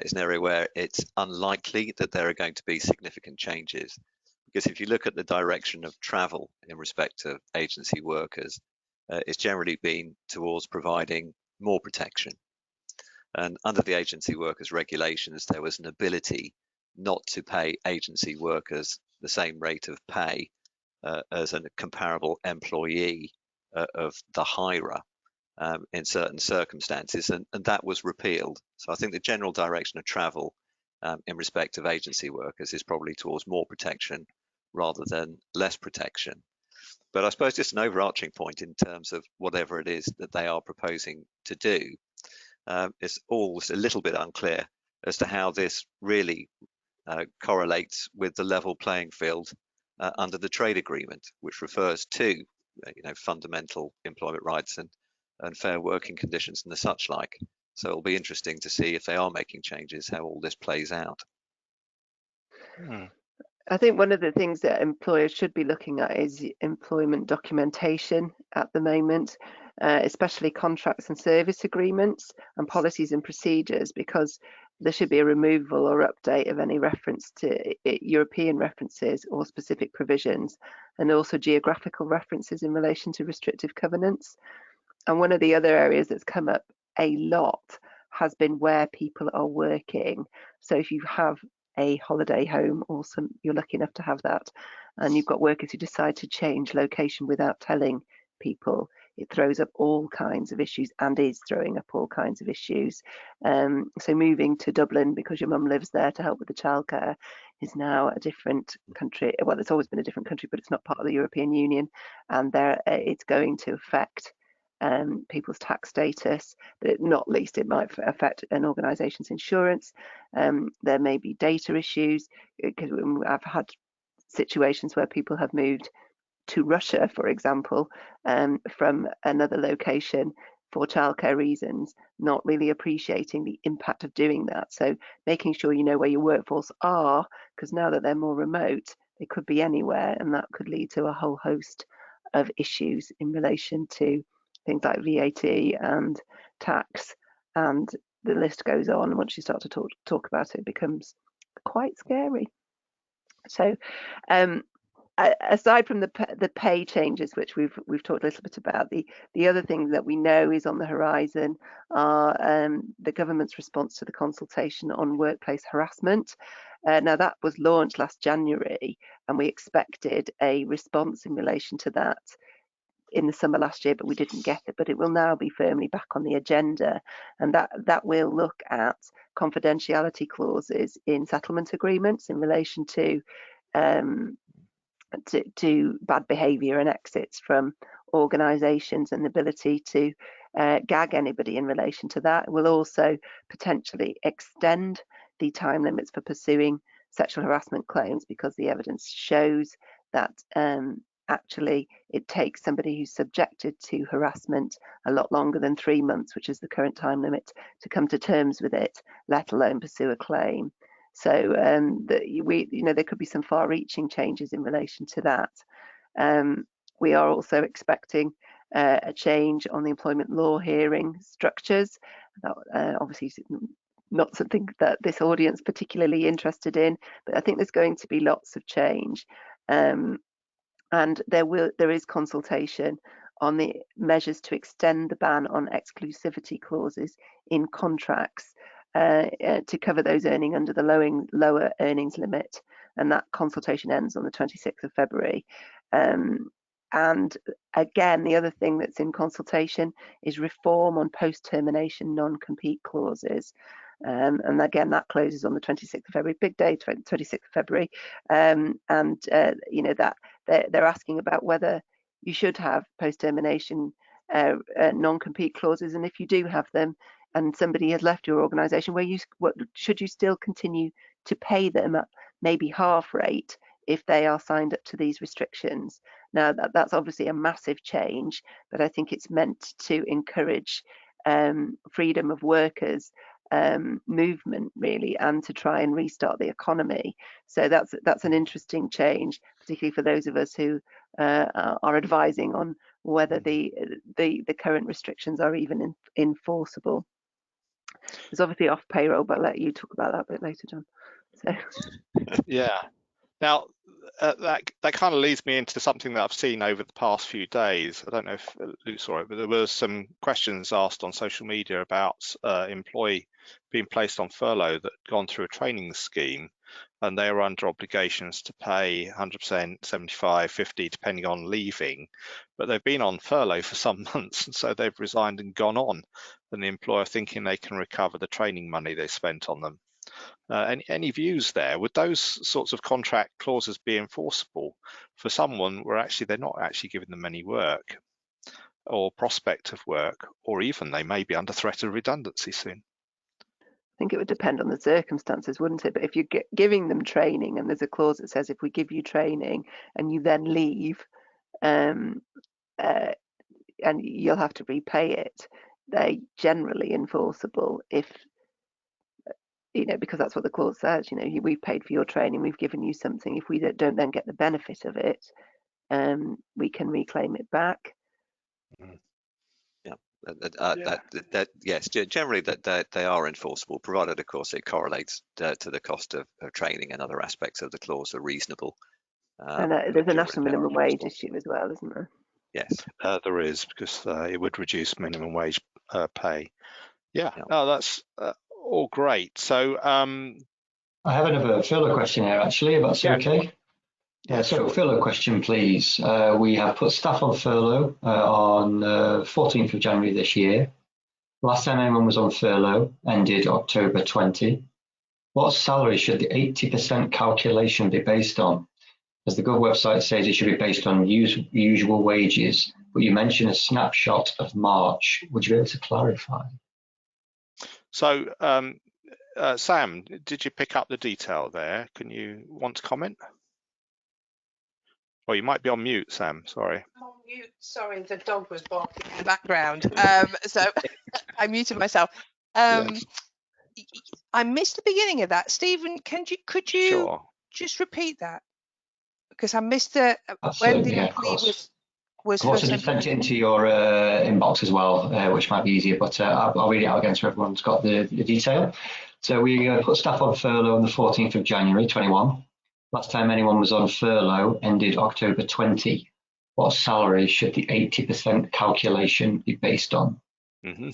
is an area where it's unlikely that there are going to be significant changes. Because if you look at the direction of travel in respect to agency workers, it's generally been towards providing more protection. And under the agency workers regulations, there was an ability not to pay agency workers the same rate of pay as a comparable employee of the hirer in certain circumstances, and that was repealed. So I think the general direction of travel in respect of agency workers is probably towards more protection rather than less protection. But I suppose just an overarching point in terms of whatever it is that they are proposing to do, is always a little bit unclear as to how this really correlates with the level playing field under the trade agreement, which refers to fundamental employment rights and fair working conditions and the such like. So it'll be interesting to see if they are making changes, how all this plays out. I think one of the things that employers should be looking at is employment documentation at the moment, especially contracts and service agreements and policies and procedures, because there should be a removal or update of any reference to European references or specific provisions, and also geographical references in relation to restrictive covenants. And one of the other areas that's come up a lot has been where people are working. So if you have a holiday home or you're lucky enough to have that, and you've got workers who decide to change location without telling people, it throws up all kinds of issues, and is throwing up all kinds of issues. So moving to Dublin because your mum lives there to help with the childcare is now a different country. Well, it's always been a different country, but it's not part of the European Union, and there it's going to affect people's tax status, but not least it might affect an organisation's insurance. There may be data issues, because I've had situations where people have moved to Russia, for example, from another location for childcare reasons, not really appreciating the impact of doing that. So making sure you know where your workforce are, because now that they're more remote, they could be anywhere, and that could lead to a whole host of issues in relation to things like VAT and tax, and the list goes on. Once you start to talk about it, it becomes quite scary. So aside from the pay changes, which we've talked a little bit about, the other thing that we know is on the horizon are the government's response to the consultation on workplace harassment. Now that was launched last January, and we expected a response in relation to that in the summer last year, but we didn't get it. But it will now be firmly back on the agenda, and that will look at confidentiality clauses in settlement agreements in relation to bad behaviour and exits from organisations, and the ability to gag anybody in relation to that. It will also potentially extend the time limits for pursuing sexual harassment claims, because the evidence shows that actually it takes somebody who's subjected to harassment a lot longer than 3 months, which is the current time limit, to come to terms with it, let alone pursue a claim. So there could be some far-reaching changes in relation to that. We are also expecting a change on the employment law hearing structures. Obviously not something that this audience particularly interested in, but I think there's going to be lots of change. And there is consultation on the measures to extend the ban on exclusivity clauses in contracts to cover those earning under the lower earnings limit, and that consultation ends on the 26th of February. And again, the other thing that's in consultation is reform on post-termination non-compete clauses. And again, that closes on the 26th of February, big day, 26th of February. That they're asking about whether you should have post-termination non-compete clauses, and if you do have them, and somebody has left your organisation, should you still continue to pay them at maybe half rate if they are signed up to these restrictions? Now that's obviously a massive change, but I think it's meant to encourage freedom of workers movement, really, and to try and restart the economy. So that's an interesting change, particularly for those of us who are advising on whether the current restrictions are even enforceable. It's obviously off payroll, but I'll let you talk about that a bit later, John. So. Yeah. Now, that kind of leads me into something that I've seen over the past few days. I don't know if Luke saw it, but there was some questions asked on social media about employee being placed on furlough that had gone through a training scheme, and they are under obligations to pay 100%, 75, 50, depending on leaving, but they've been on furlough for some months, and so they've resigned and gone on, and the employer thinking they can recover the training money they spent on them. Any views there? Would those sorts of contract clauses be enforceable for someone where actually they're not actually giving them any work or prospect of work, or even they may be under threat of redundancy soon? I think it would depend on the circumstances, wouldn't it? But if you're giving them training and there's a clause that says if we give you training and you then leave, and you'll have to repay it, they're generally enforceable if, because that's what the clause says. We've paid for your training, we've given you something. If we don't then get the benefit of it, we can reclaim it back. Yes, generally that they are enforceable, provided, of course, it correlates to the cost of training, and other aspects of the clause are reasonable. And there's a national minimum wage issue as well, isn't there? Yes, there is, because it would reduce minimum wage pay. Yeah, no, that's all great. So I have another furlough question here, actually, if that's okay. Yeah, so sure. Furlough question, please. We have put staff on furlough on 14th of January this year. Last time anyone was on furlough ended October 20. What salary should the 80% calculation be based on? As the Gov website says, it should be based on usual wages, but you mentioned a snapshot of March. Would you be able to clarify? So, Sam, did you pick up the detail there? Can you want to comment? Well, you might be on mute, Sam. Sorry. I'm on mute. Sorry, the dog was barking in the background. So I muted myself. Yes. I missed the beginning of that. Stephen, could you Sure. just repeat that? Because I missed the when the employee was I've also just sent it into your inbox as well, which might be easier, but I'll read it out again so everyone's got the detail. So we put staff on furlough on the 14th of January 21. Last time anyone was on furlough ended October 20. What salary should the 80% calculation be based on? Mm-hmm.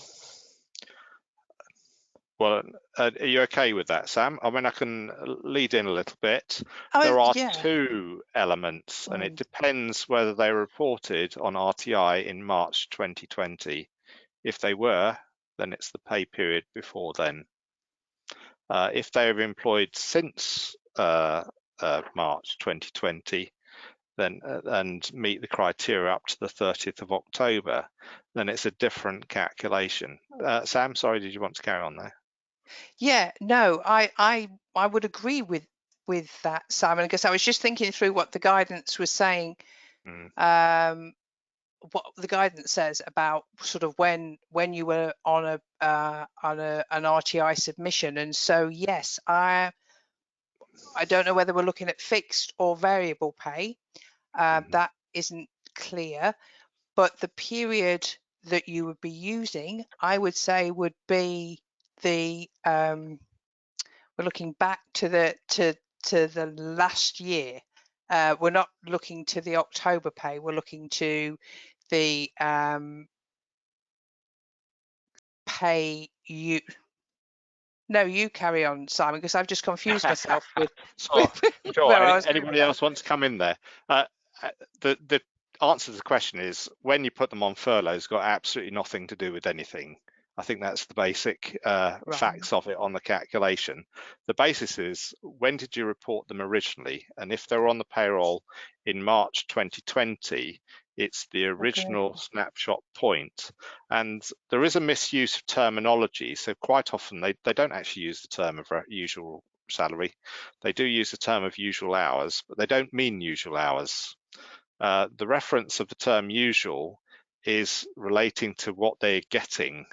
Well, are you okay with that, Sam? I mean, I can lead in a little bit. There are two elements, and it depends whether they were reported on RTI in March 2020. If they were, then it's the pay period before then. If they have employed since March 2020, then and meet the criteria up to the 30th of October, then it's a different calculation. Sam, sorry, did you want to carry on there? Yeah, no, I would agree with that, Simon, because I was just thinking through what the guidance was saying, what the guidance says about sort of when you were on an RTI submission, and so yes, I don't know whether we're looking at fixed or variable pay. That isn't clear, but the period that you would be using, I would say, would be the we're looking back to the last year. We're not looking to the October pay. We're looking to the pay you. No, you carry on, Simon, because I've just confused myself with. Sure. Anybody else wants to come in there? The answer to the question is, when you put them on furlough, it's got absolutely nothing to do with anything. I think that's the basic facts of it on the calculation. The basis is, when did you report them originally? And if they're on the payroll in March 2020, it's the original snapshot point. And there is a misuse of terminology. So quite often they don't actually use the term of usual salary. They do use the term of usual hours, but they don't mean usual hours. The reference of the term usual is relating to what they're getting,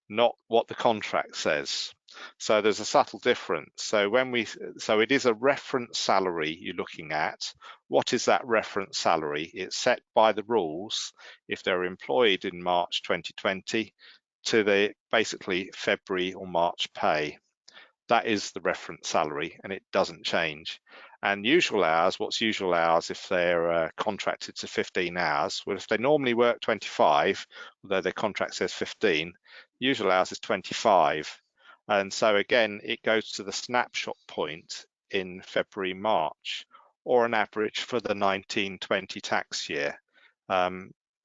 not what the contract says. So there's a subtle difference. So it is a reference salary you're looking at. What is that reference salary? It's set by the rules if they're employed in March 2020 to the basically February or March pay. That is the reference salary, and it doesn't change. And usual hours, what's usual hours if they're contracted to 15 hours? Well, if they normally work 25, although their contract says 15, usual hours is 25. And so again, it goes to the snapshot point in February, March, or an average for the 1920 tax year.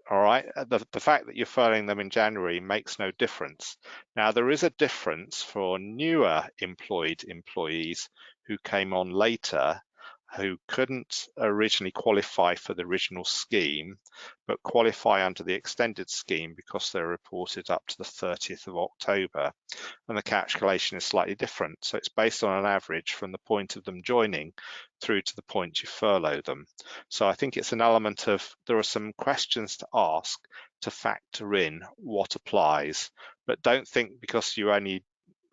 All right, the fact that you're furloughing them in January makes no difference. Now, there is a difference for newer employed employees who came on later, who couldn't originally qualify for the original scheme, but qualify under the extended scheme because they're reported up to the 30th of October. And the calculation is slightly different. So it's based on an average from the point of them joining through to the point you furlough them. So I think it's an element of, there are some questions to ask to factor in what applies, but don't think because you only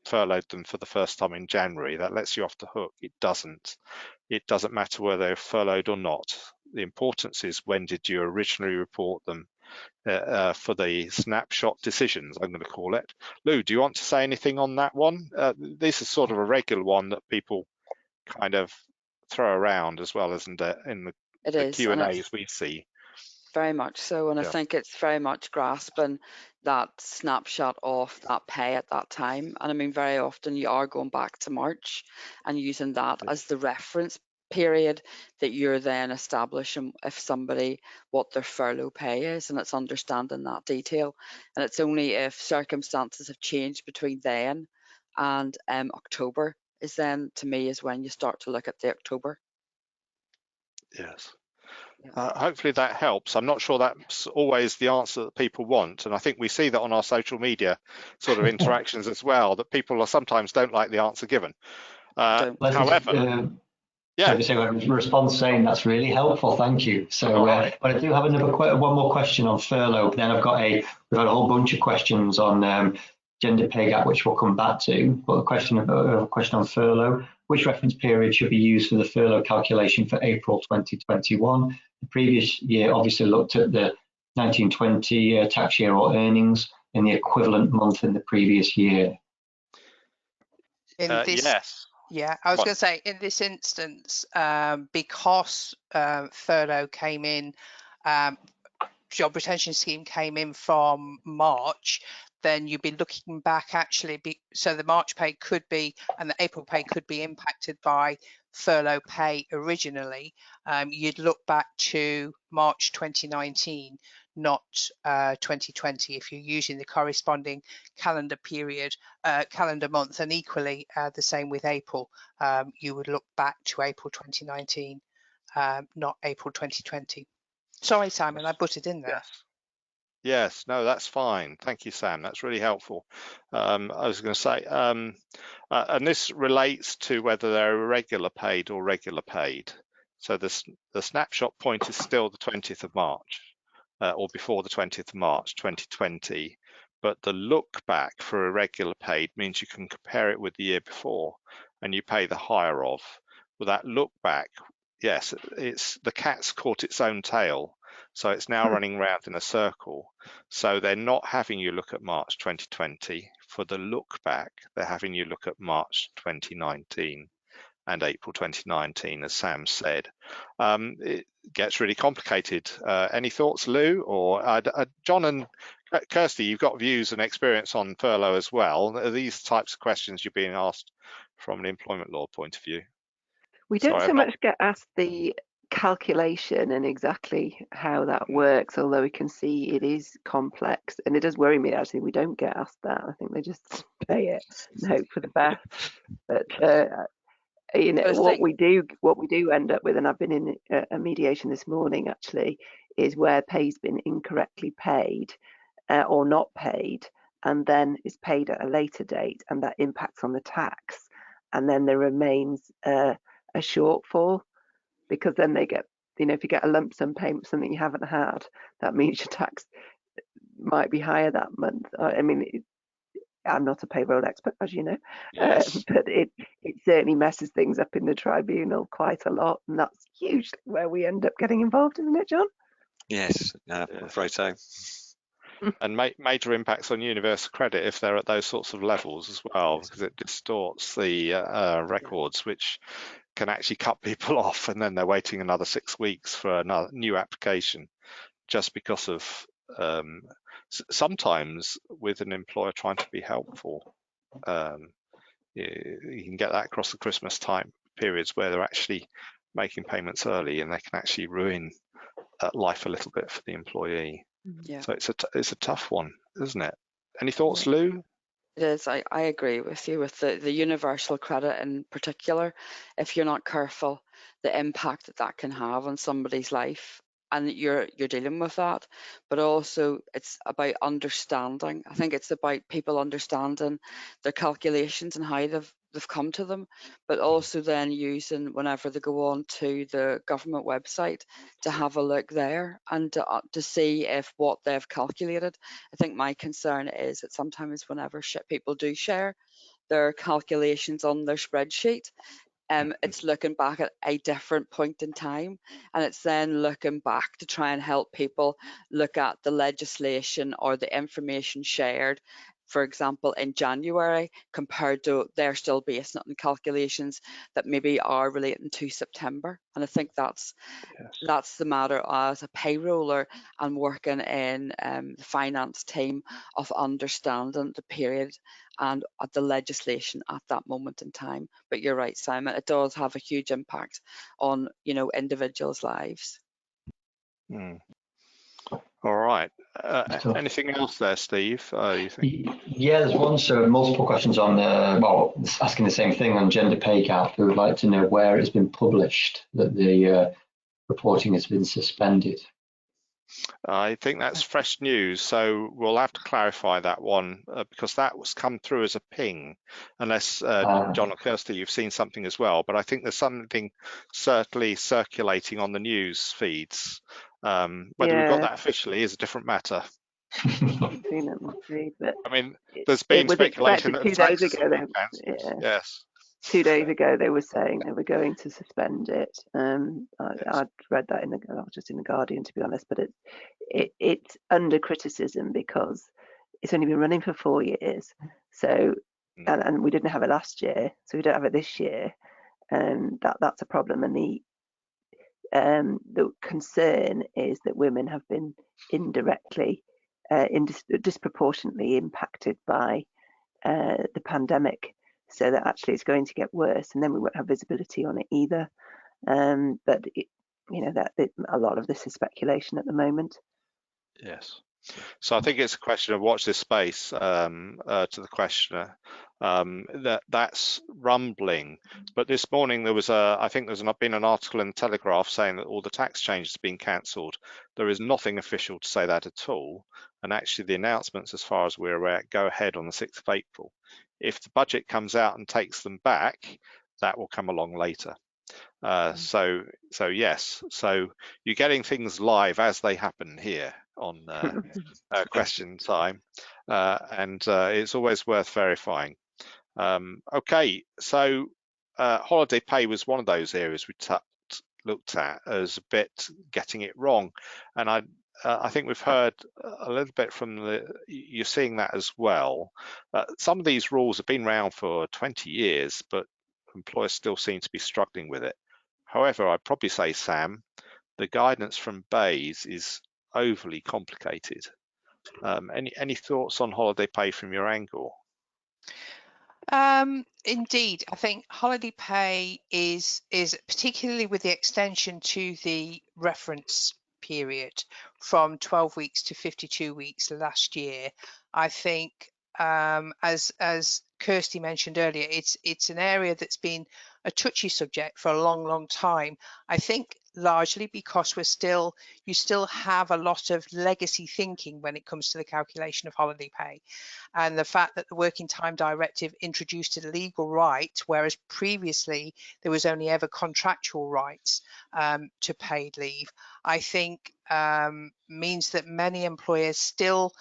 furloughed them for the first time in January, that lets you off the hook. It doesn't. It doesn't matter whether they're furloughed or not. The importance is, when did you originally report them for the snapshot decisions, I'm going to call it. Lou, do you want to say anything on that one? This is sort of a regular one that people kind of throw around as well, isn't it, in the Q&As we see. Very much so, and I think it's very much grasping that snapshot of that pay at that time. And I mean, very often you are going back to March and using that as the reference period that you're then establishing if somebody what their furlough pay is, and it's understanding that detail. And it's only if circumstances have changed between then and October is then, to me, is when you start to look at the October. Yes. Hopefully that helps. I'm not sure that's always the answer that people want, and I think we see that on our social media sort of interactions as well, that people sometimes don't like the answer given. However, I just say a response saying that's really helpful, thank you. So, but I do have one more question on furlough. Then we've had a whole bunch of questions on gender pay gap, which we'll come back to. But a question on furlough: which reference period should be used for the furlough calculation for April 2021? The previous year obviously looked at the 1920 tax year or earnings in the equivalent month in the previous year. Yes. Yeah, I was going to say, in this instance, because furlough came in, job retention scheme came in from March, then you'd be looking back actually, so the March pay could be, and the April pay could be impacted by furlough pay originally. You'd look back to March 2019, not 2020, if you're using the corresponding calendar period, calendar month, and equally the same with April. You would look back to April 2019, not April 2020. Sorry, Simon, I butted in there. Yes, no, that's fine. Thank you, Sam. That's really helpful. I was going to say, and this relates to whether they're irregular paid or regular paid. So the snapshot point is still the 20th of March, or before the 20th of March 2020. But the look back for irregular paid means you can compare it with the year before, and you pay the higher of. With that look back, yes, it's the cat's caught its own tail. So it's now running round in a circle. So they're not having you look at March 2020 for the look back. They're having you look at March 2019 and April 2019, as Sam said. It gets really complicated. Any thoughts, Lou? Or John and Kirsty, you've got views and experience on furlough as well. Are these types of questions you're being asked from an employment law point of view? We don't so much get asked the calculation and exactly how that works, although we can see it is complex, and it does worry me actually we don't get asked that. I think they just pay it and hope for the best. But you know, what we do end up with, and I've been in a mediation this morning actually, is where pay's been incorrectly paid or not paid, and then is paid at a later date, and that impacts on the tax, and then there remains a shortfall. Because then they get, you know, if you get a lump sum payment for something you haven't had, that means your tax might be higher that month. I mean, I'm not a payroll expert, as you know, but it certainly messes things up in the tribunal quite a lot, and that's usually where we end up getting involved, isn't it, John? Yes, I'm afraid so. And major impacts on universal credit if they're at those sorts of levels as well, because it distorts the records, which can actually cut people off, and then they're waiting another 6 weeks for another new application, just because of sometimes with an employer trying to be helpful. You can get that across the Christmas time periods where they're actually making payments early, and they can actually ruin life a little bit for the employee. Yeah. So it's a tough one, isn't it? Any thoughts, Lou? It is. I agree with you with the universal credit in particular. If you're not careful, the impact that can have on somebody's life, and you're dealing with that. But also it's about understanding. I think it's about people understanding their calculations and how they've come to them, but also then using, whenever they go on to the government website, to have a look there and to see if what they've calculated. I think my concern is that sometimes whenever people do share their calculations on their spreadsheet, it's looking back at a different point in time, and it's then looking back to try and help people look at the legislation or the information shared, for example, in January, compared to they're still basing it on calculations that maybe are relating to September. And I think that's the matter as a payroller and working in the finance team, of understanding the period and the legislation at that moment in time. But you're right, Simon, it does have a huge impact on, individuals' lives. All right. Anything else there, Steve? You think? Yeah, there's one. So multiple questions on, asking the same thing on gender pay gap. We would like to know where it's been published that the reporting has been suspended. I think that's fresh news, so we'll have to clarify that one because that was come through as a ping, unless John or Kirsty, you've seen something as well. But I think there's something certainly circulating on the news feeds. Whether we've got that officially is a different matter. Seen it on feed, but I mean, there's been speculation that 2 days ago. Yes. 2 days ago, they were saying they were going to suspend it. I'd read that just in the Guardian, to be honest, but it's under criticism because it's only been running for 4 years. So, and we didn't have it last year, so we don't have it this year, and that's a problem. And the concern is that women have been indirectly, disproportionately impacted by the pandemic. So that actually it's going to get worse, and then we won't have visibility on it either. But a lot of this is speculation at the moment. Yes. So I think it's a question of watch this space to the questioner. That's rumbling. But this morning there was I think there's been an article in the Telegraph saying that all the tax changes have been cancelled. There is nothing official to say that at all. And actually the announcements, as far as we're aware, go ahead on the 6th of April. If the budget comes out and takes them back, that will come along later. So yes, so you're getting things live as they happen here on Question Time, and it's always worth verifying. Okay, so holiday pay was one of those areas we looked at as a bit getting it wrong, and I think we've heard a little bit from you're seeing that as well. Some of these rules have been around for 20 years, but employers still seem to be struggling with it. However, I'd probably say, Sam, the guidance from Bayes is overly complicated. Any thoughts on holiday pay from your angle? Indeed, I think holiday pay is particularly with the extension to the reference period from 12 weeks to 52 weeks last year. I think as Kirsty mentioned earlier, it's an area that's been a touchy subject for a long time. I think largely because you still have a lot of legacy thinking when it comes to the calculation of holiday pay, and the fact that the Working Time Directive introduced a legal right, whereas previously there was only ever contractual rights to paid leave, I think means that many employers still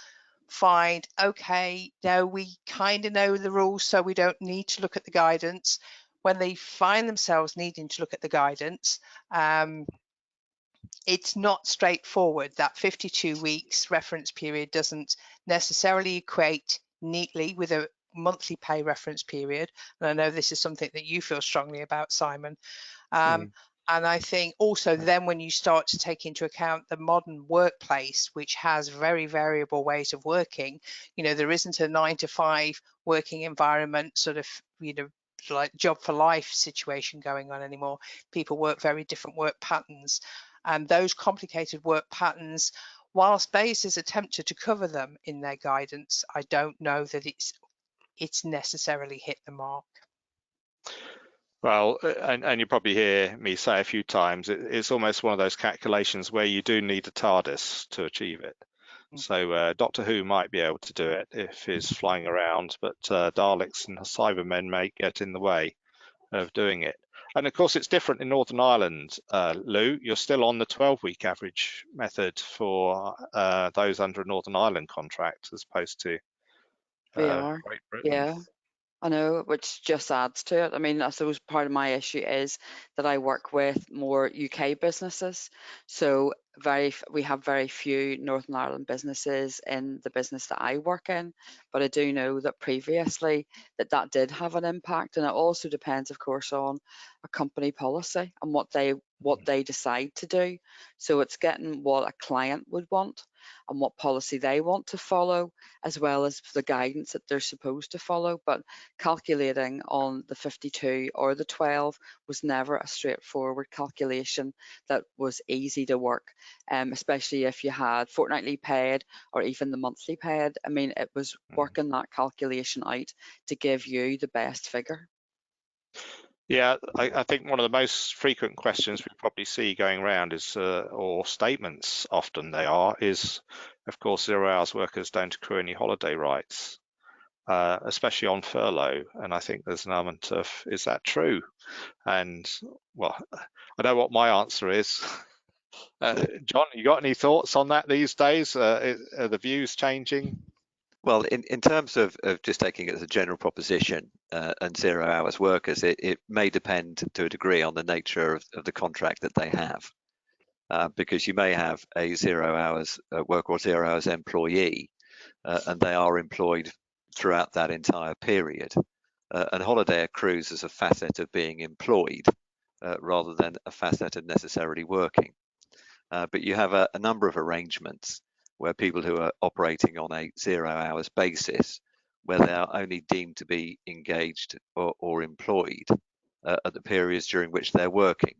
find, okay, now we kind of know the rules, so we don't need to look at the guidance. When they find themselves needing to look at the guidance, it's not straightforward. That 52 weeks reference period doesn't necessarily equate neatly with a monthly pay reference period. And I know this is something that you feel strongly about, Simon. And I think also then when you start to take into account the modern workplace, which has very variable ways of working, there isn't a 9 to 5 working environment sort of, like job for life situation going on anymore. People work very different work patterns, and those complicated work patterns, whilst BASE has attempted to cover them in their guidance, I don't know that it's necessarily hit the mark. Well, and you probably hear me say a few times, it's almost one of those calculations where you do need a TARDIS to achieve it. So Doctor Who might be able to do it if he's flying around, but Daleks and Cybermen may get in the way of doing it. And of course, it's different in Northern Ireland, Lou. You're still on the 12-week average method for those under a Northern Ireland contract, as opposed to Great Britain. Yeah. I know, which just adds to it. I mean, I suppose part of my issue is that I work with more UK businesses. So we have very few Northern Ireland businesses in the business that I work in. But I do know that previously that did have an impact. And it also depends, of course, on a company policy and what they decide to do. So it's getting what a client would want and what policy they want to follow, as well as the guidance that they're supposed to follow. But calculating on the 52 or the 12 was never a straightforward calculation that was easy to work, especially if you had fortnightly paid or even the monthly paid. I mean, it was working that calculation out to give you the best figure. Yeah, I think one of the most frequent questions we probably see going around is, or statements often they are, is, of course, 0 hours workers don't accrue any holiday rights, especially on furlough. And I think there's an element of, is that true? And, well, I know what my answer is. John, you got any thoughts on that these days? Are the views changing? Well, in terms of just taking it as a general proposition and 0 hours workers, it may depend to a degree on the nature of the contract that they have. Because you may have a 0 hours worker or 0 hours employee, and they are employed throughout that entire period. And holiday accrues as a facet of being employed rather than a facet of necessarily working. But you have a number of arrangements where people who are operating on a 0 hours basis, where they are only deemed to be engaged or employed at the periods during which they're working.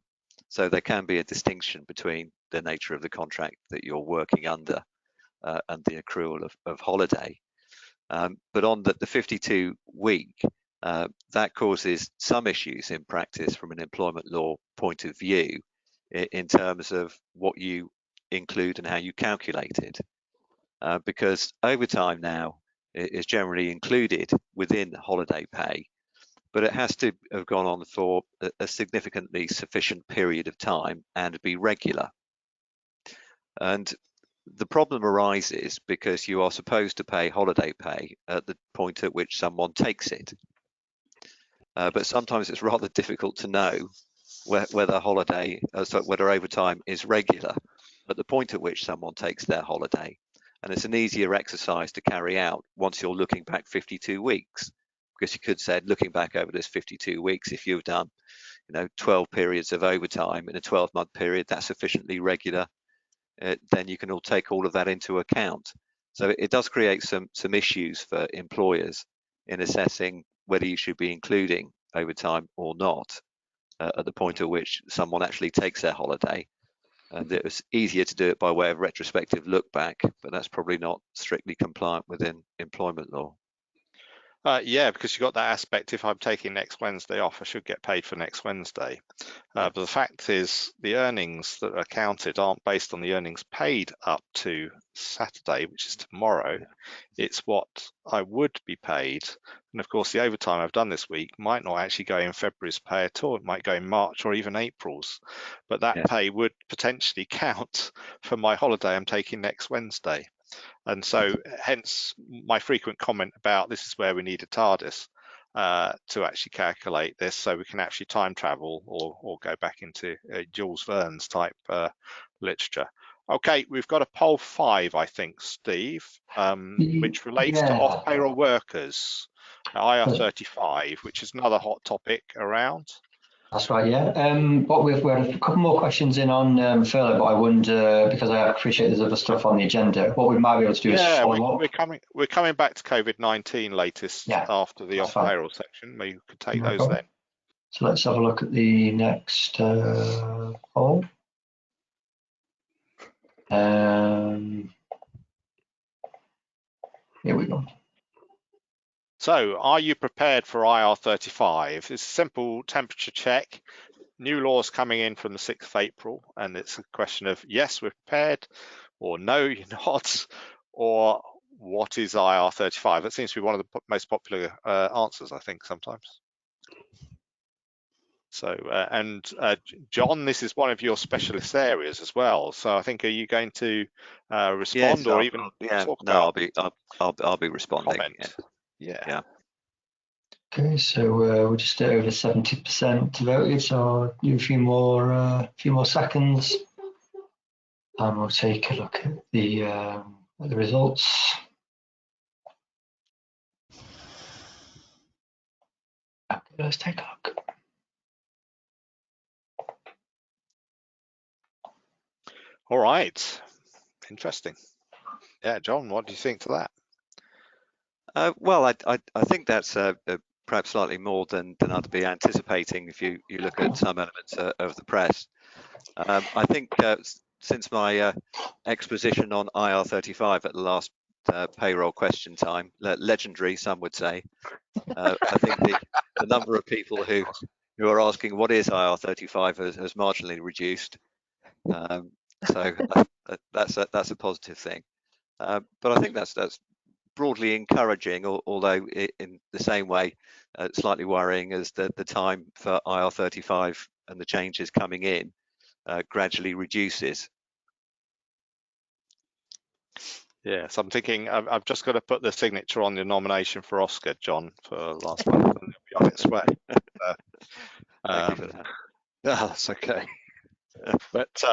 So there can be a distinction between the nature of the contract that you're working under and the accrual of holiday. But on the 52 week, that causes some issues in practice from an employment law point of view in terms of what you include and how you calculate it. Because overtime now is generally included within holiday pay, but it has to have gone on for a significantly sufficient period of time and be regular. And the problem arises because you are supposed to pay holiday pay at the point at which someone takes it. But sometimes it's rather difficult to know whether whether overtime is regular at the point at which someone takes their holiday. And it's an easier exercise to carry out once you're looking back 52 weeks. Because you could say, looking back over this 52 weeks, if you've done 12 periods of overtime in a 12-month period, that's sufficiently regular, then you can all take all of that into account. So it does create some issues for employers in assessing whether you should be including overtime or not at the point at which someone actually takes their holiday. And it was easier to do it by way of retrospective look back, but that's probably not strictly compliant within employment law. Yeah, because you've got that aspect, if I'm taking next Wednesday off, I should get paid for next Wednesday. But the fact is, the earnings that are counted aren't based on the earnings paid up to Saturday, which is tomorrow. It's what I would be paid. And of course, the overtime I've done this week might not actually go in February's pay at all. It might go in March or even April's. But that pay would potentially count for my holiday I'm taking next Wednesday. And so hence my frequent comment about this is where we need a TARDIS to actually calculate this, so we can actually time travel or go back into Jules Verne's type literature. Okay, we've got a poll 5, I think, Steve, which relates to off-payroll workers, IR35, which is another hot topic around. That's right, yeah. But we had a couple more questions in on furlough, but I wonder, because I appreciate there's other stuff on the agenda, what we might be able to do is follow up. We're coming back to COVID-19 latest after the off payroll section. Maybe you could take those problem. Then. So let's have a look at the next poll. Here we go. So, are you prepared for IR35? It's a simple temperature check. New laws coming in from the 6th of April, and it's a question of yes, we're prepared, or no, you're not, or what is IR35? That seems to be one of the most popular answers, I think, sometimes. So, John, this is one of your specialist areas as well. So, I think, are you going to respond, yes, or even talk about? I'll be responding. Yeah. Okay, so we're just over 70% voted. So I'll do a few more seconds, and we'll take a look at the results. Okay, let's take a look. All right, interesting. Yeah, John, what do you think to that? Well, I think that's perhaps slightly more than I'd be anticipating if you look at some elements of the press. I think since my exposition on IR35 at the last payroll question time, legendary, some would say, I think the number of people who are asking what is IR35 has marginally reduced. So that's a positive thing. But I think that's broadly encouraging, although in the same way slightly worrying as the time for IR35 and the changes coming in gradually reduces. Yeah, so I'm thinking I've just got to put the signature on the nomination for Oscar, John, for last month, and it'll be on its way. Thank you for that. No, that's okay. But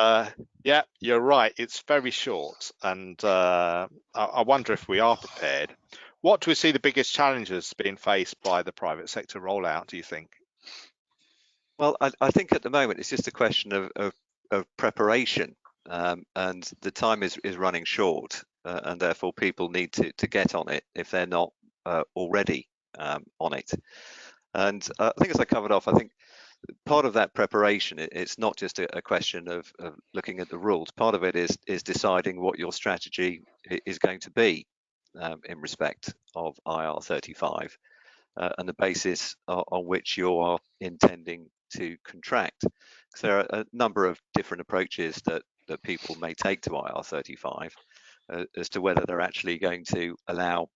yeah, you're right. It's very short, and I wonder if we are prepared. What do we see the biggest challenges being faced by the private sector rollout, do you think? Well, I think at the moment it's just a question of preparation, and the time is running short, and therefore people need to get on it if they're not already on it. And I think, as I covered off, I think part of that preparation, it's not just a question of looking at the rules. Part of it is deciding what your strategy is going to be in respect of IR35 and the basis on which you are intending to contract. So there are a number of different approaches that people may take to IR35 as to whether they're actually going to allow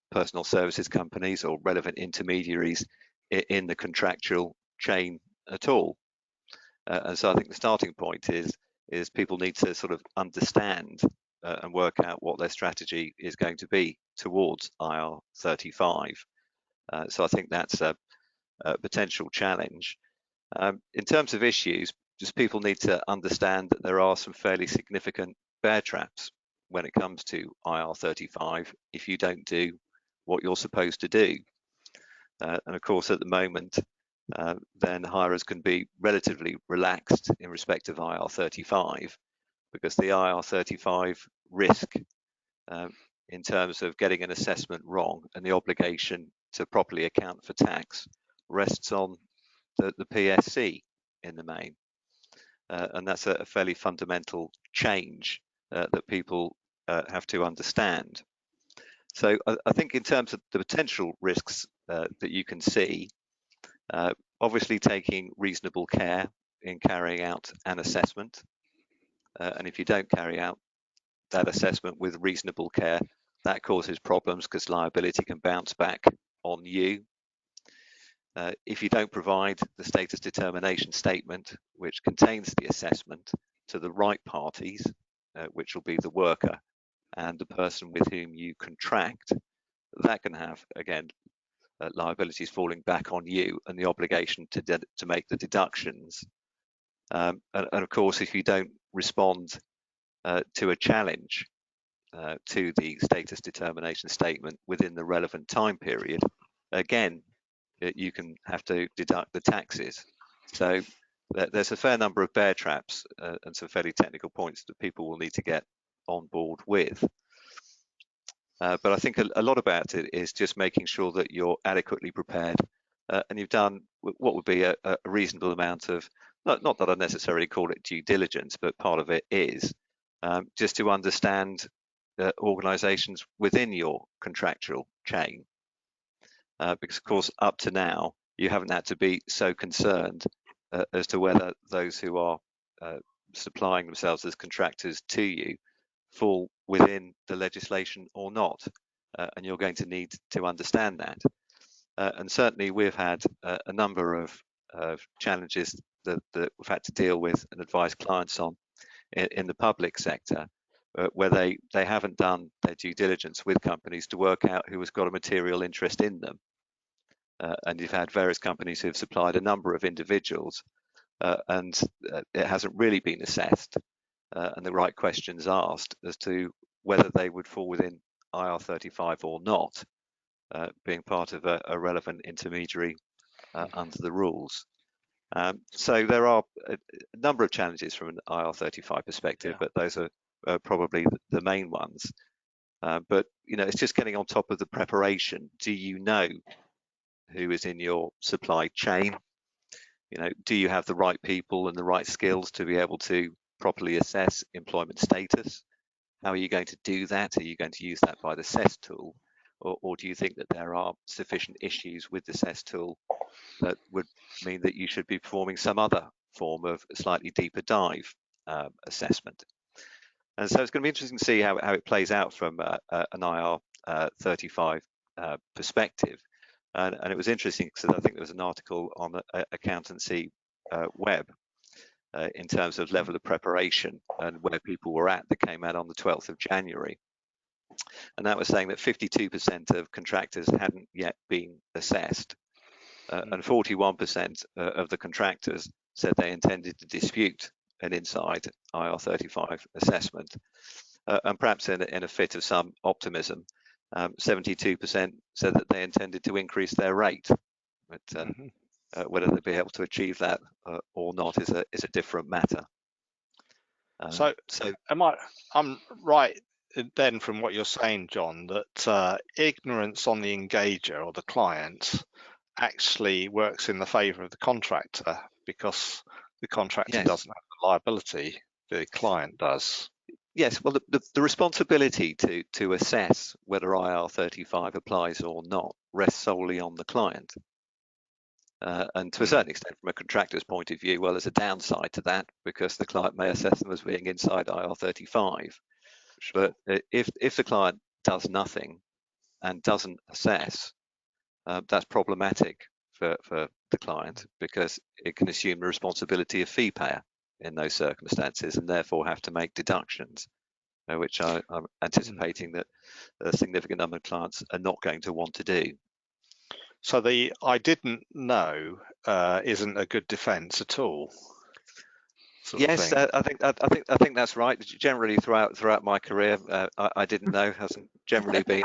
personal services companies or relevant intermediaries in the contractual chain at all. And so I think the starting point is people need to sort of understand and work out what their strategy is going to be towards IR35. So I think that's a potential challenge. In terms of issues, just people need to understand that there are some fairly significant bear traps when it comes to IR35 if you don't do what you're supposed to do. And of course, at the moment, then hirers can be relatively relaxed in respect of IR35 because the IR35 risk in terms of getting an assessment wrong and the obligation to properly account for tax rests on the PSC in the main. And that's a fairly fundamental change that people have to understand. So I think in terms of the potential risks that you can see, obviously taking reasonable care in carrying out an assessment. And if you don't carry out that assessment with reasonable care, that causes problems because liability can bounce back on you. If you don't provide the status determination statement, which contains the assessment, to the right parties, which will be the worker and the person with whom you contract, that can have, again, liabilities falling back on you and the obligation to make the deductions. And of course, if you don't respond to a challenge to the status determination statement within the relevant time period, again, you can have to deduct the taxes. So there's a fair number of bear traps and some fairly technical points that people will need to get on board with. But I think a lot about it is just making sure that you're adequately prepared and you've done what would be a reasonable amount of, not that I necessarily call it due diligence, but part of it is just to understand organisations within your contractual chain. Because of course, up to now, you haven't had to be so concerned as to whether those who are supplying themselves as contractors to you fall within the legislation or not, and you're going to need to understand that. And certainly we've had a number of challenges that we've had to deal with and advise clients on in the public sector, where they haven't done their due diligence with companies to work out who has got a material interest in them. And you've had various companies who have supplied a number of individuals, and it hasn't really been assessed and the right questions asked as to whether they would fall within IR35 or not, being part of a relevant intermediary under the rules. So there are a number of challenges from an IR35 perspective, but those are probably the main ones. But it's just getting on top of the preparation. Do you know who is in your supply chain? Do you have the right people and the right skills to be able to properly assess employment status? How are you going to do that? Are you going to use that by the CES tool? Or do you think that there are sufficient issues with the CES tool that would mean that you should be performing some other form of slightly deeper dive assessment? And so it's going to be interesting to see how it plays out from an IR35 perspective. And it was interesting because I think there was an article on the accountancy web in terms of level of preparation and where people were at that came out on the 12th of January. And that was saying that 52% of contractors hadn't yet been assessed, and 41% of the contractors said they intended to dispute an inside IR35 assessment. And perhaps in a fit of some optimism, 72% said that they intended to increase their rate. But whether they'll be able to achieve that or not is a different matter. So I'm right then from what you're saying, John, that ignorance on the engager or the client actually works in the favour of the contractor, because the contractor doesn't have the liability, the client does. Yes, well, the responsibility to assess whether IR35 applies or not rests solely on the client. And to a certain extent, from a contractor's point of view, well, there's a downside to that because the client may assess them as being inside IR35. Sure. But if the client does nothing and doesn't assess, that's problematic for the client because it can assume the responsibility of fee payer in those circumstances and therefore have to make deductions, which I'm anticipating that a significant number of clients are not going to want to do. So the "I didn't know" isn't a good defence at all. Yes, I think that's right. Generally, throughout my career, I didn't know hasn't generally been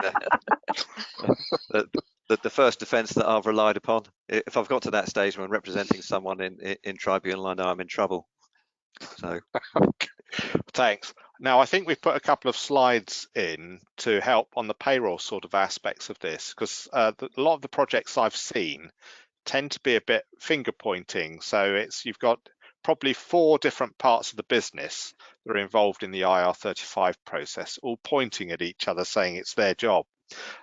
the first defence that I've relied upon. If I've got to that stage when I'm representing someone in tribunal, I know I'm in trouble. So, thanks. Now, I think we've put a couple of slides in to help on the payroll sort of aspects of this, because a lot of the projects I've seen tend to be a bit finger pointing. So you've got probably 4 different parts of the business that are involved in the IR35 process, all pointing at each other, saying it's their job.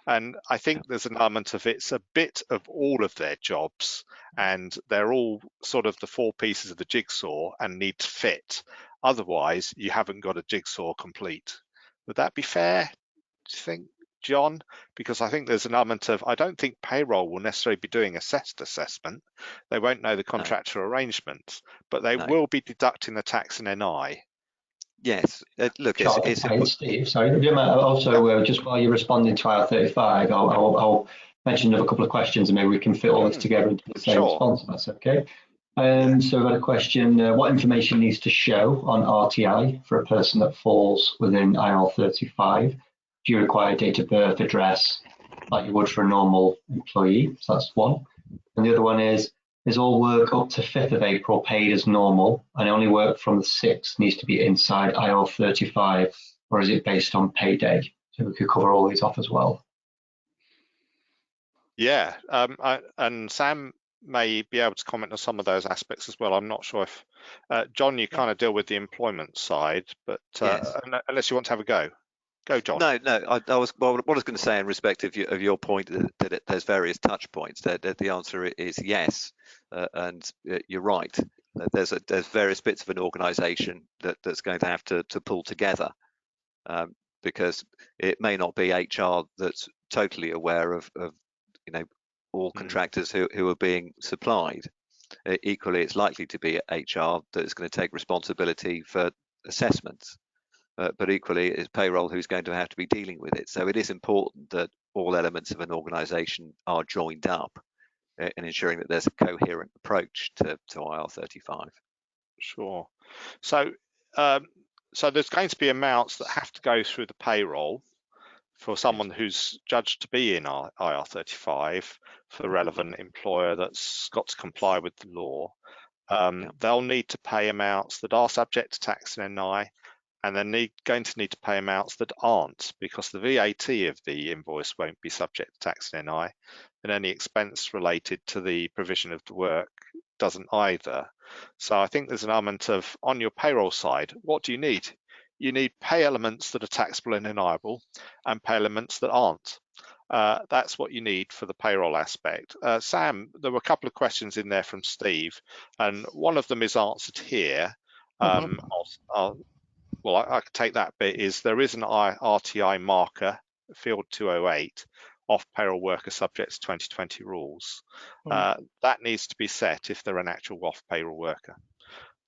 And I think there's an element of it's a bit of all of their jobs, and they're all sort of the 4 pieces of the jigsaw and need to fit. Otherwise, you haven't got a jigsaw complete. Would that be fair, do you think, John? Because I think there's an element of, I don't think payroll will necessarily be doing assessment. They won't know the contractual arrangements, but they will be deducting the tax and NI. Yes, look, Steve, sorry. Also, just while you're responding to IR35, I'll mention a couple of questions and maybe we can fit all this together into the same response, if that's okay. So I've got a question, what information needs to show on RTI for a person that falls within IR35? Do you require date of birth, address, like you would for a normal employee? So that's one. And the other one is all work up to 5th of April paid as normal, and only work from the 6th needs to be inside IR35, or is it based on payday? So we could cover all these off as well. Yeah, and Sam may be able to comment on some of those aspects as well. I'm not sure if, John, you kind of deal with the employment side, but Yes. unless you want to have a go. Go, John. No. What I was going to say in respect of your point that there's various touch points. That the answer is yes, and you're right. There's various bits of an organisation that's going to have to pull together, because it may not be HR that's totally aware of all contractors who are being supplied. Equally, it's likely to be HR that is going to take responsibility for assessments. But equally, it's payroll who's going to have to be dealing with it. So it is important that all elements of an organisation are joined up in ensuring that there's a coherent approach to IR35. Sure. So, so there's going to be amounts that have to go through the payroll for someone who's judged to be in IR35 for the relevant employer that's got to comply with the law. They'll need to pay amounts that are subject to tax and NI, and they're going to need to pay amounts that aren't, because the VAT of the invoice won't be subject to tax and NI, and any expense related to the provision of the work doesn't either. So I think there's an element of, on your payroll side, what do you need? You need pay elements that are taxable and deniable, and pay elements that aren't. That's what you need for the payroll aspect. Sam, there were a couple of questions in there from Steve, and one of them is answered here. Well, I could take that bit. Is there is an RTI marker, field 208, off payroll worker subject to 2020 rules. That needs to be set if they're an actual off payroll worker.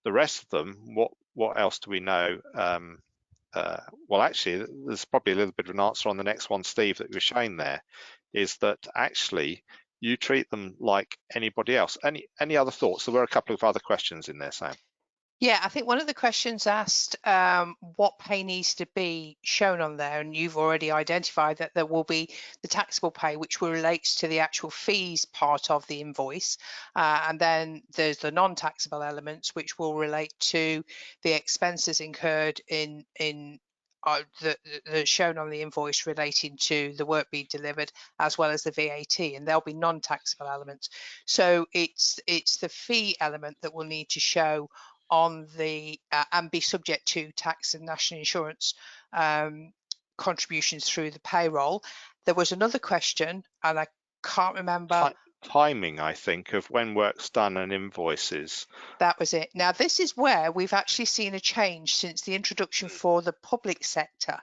The rest of them, what else do we know? Well, actually, there's probably a little bit of an answer on the next one, Steve, that you were showing there, is that actually you treat them like anybody else. Any other thoughts? There were a couple of other questions in there, Sam. Yeah, I think one of the questions asked what pay needs to be shown on there, and you've already identified that there will be the taxable pay, which relates to the actual fees part of the invoice, and then there's the non-taxable elements, which will relate to the expenses incurred in the shown on the invoice relating to the work being delivered, as well as the VAT, and there'll be non-taxable elements. So it's the fee element that will need to show on the and be subject to tax and national insurance contributions through the payroll. There was another question, and I can't remember. Timing, I think, of when work's done and invoices. That was it. Now, this is where we've actually seen a change since the introduction for the public sector.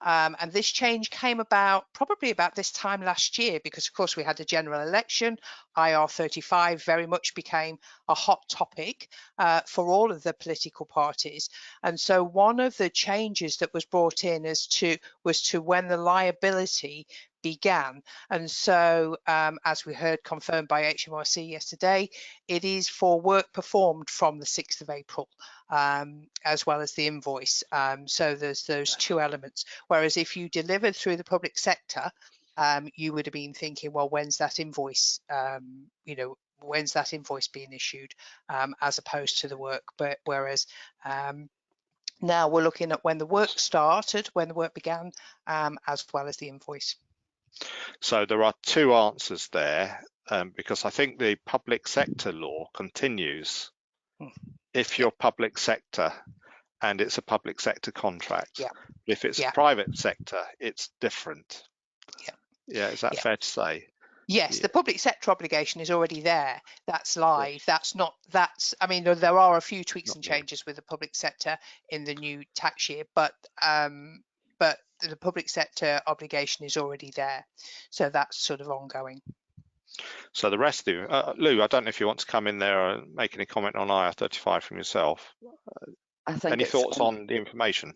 And this change came about probably about this time last year, because, of course, we had the general election. IR35 very much became a hot topic for all of the political parties. And so one of the changes that was brought in was to when the liability began. And so, as we heard confirmed by HMRC yesterday, it is for work performed from the 6th of April, as well as the invoice. So there's those two elements. Whereas if you delivered through the public sector, you would have been thinking, well, when's that invoice, when's that invoice being issued, as opposed to the work. But whereas now we're looking at when the work started, when the work began, as well as the invoice. So there are two answers there, because I think the public sector law continues if you're public sector and it's a public sector contract. If it's private sector, it's different. Is that fair to say? Yes, the public sector obligation is already there. That's live. I mean, there are a few tweaks and changes with the public sector in the new tax year, but the public sector obligation is already there. So that's sort of ongoing. So the rest of you, Lou, I don't know if you want to come in there and make any comment on IR35 from yourself. Any thoughts on the information?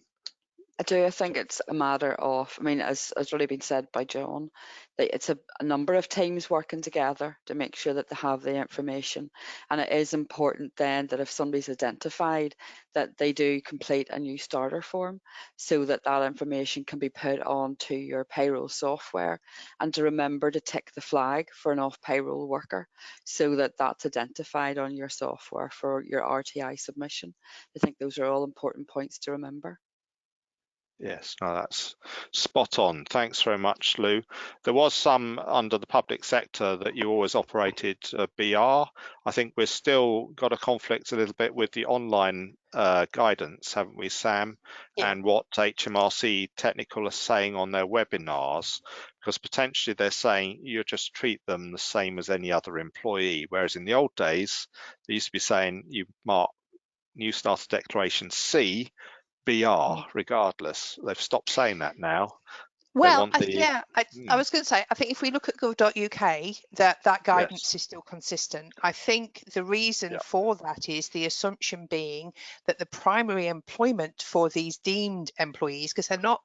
I think it's a matter of, I mean, as already been said by John, that it's a number of teams working together to make sure that they have the information. And it is important then that if somebody's identified, that they do complete a new starter form so that that information can be put onto your payroll software, and to remember to tick the flag for an off-payroll worker so that that's identified on your software for your RTI submission. I think those are all important points to remember. Yes, no, that's spot on. Thanks very much, Lou. There was some under the public sector that you always operated BR. I think we've still got a conflict a little bit with the online guidance, haven't we, Sam? Yeah. And what HMRC Technical are saying on their webinars, because potentially they're saying you just treat them the same as any other employee, whereas in the old days, they used to be saying you mark new starter declaration C, BR regardless. They've stopped saying that now. Well, I was going to say, I think if we look at gov.uk, that guidance is still consistent. I think the reason for that is the assumption being that the primary employment for these deemed employees, because they're not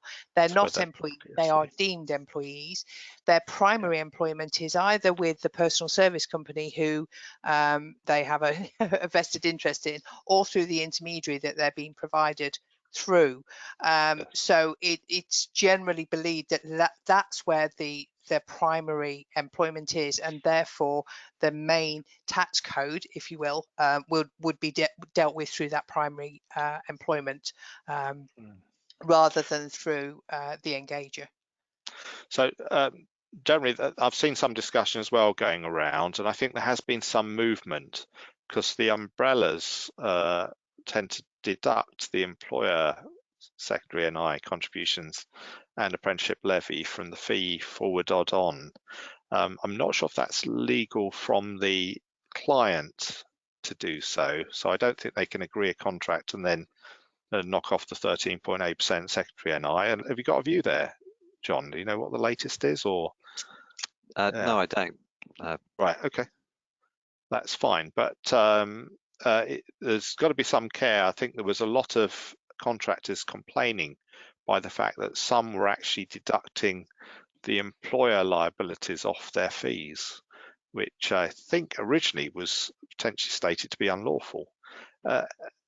employees, they are deemed employees, their primary employment is either with the personal service company who they have a vested interest in, or through the intermediary that they're being provided through. So it's generally believed that's where their primary employment is, and therefore the main tax code, if you will, would be dealt with through that primary employment rather than through the engager. So generally, I've seen some discussion as well going around, and I think there has been some movement because the umbrellas tend to deduct the employer secondary NI contributions and apprenticeship levy from the fee forward on. I'm not sure if that's legal from the client to do so, so I don't think they can agree a contract and then knock off the 13.8% secondary NI. And have you got a view there, John? Do you know what the latest is, or? No, I don't. Right, okay, that's fine. But there's got to be some care. I think there was a lot of contractors complaining by the fact that some were actually deducting the employer liabilities off their fees, which I think originally was potentially stated to be unlawful.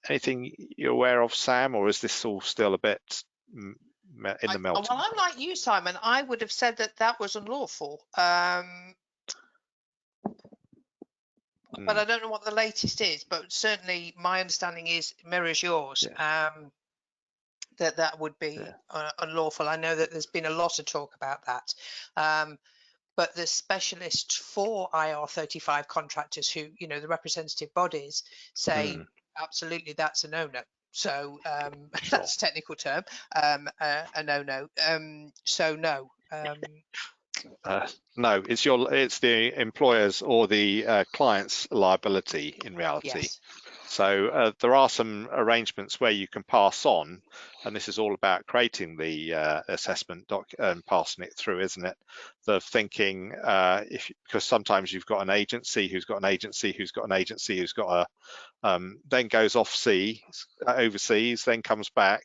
Anything you're aware of, Sam, or is this all still a bit in the melting? Well, I'm like you, Simon. I would have said that was unlawful. But I don't know what the latest is, but certainly my understanding is mirrors yours, that would be unlawful. I know that there's been a lot of talk about that. But the specialist for IR35 contractors who, the representative bodies say, absolutely, that's a no-no. So that's a technical term, a no-no. So no. No, it's the employer's or the client's liability in reality. Yes. So there are some arrangements where you can pass on, and this is all about creating the assessment doc and passing it through, isn't it? The thinking, because sometimes you've got an agency who's got an agency who's got an agency who's got a, then goes overseas, then comes back,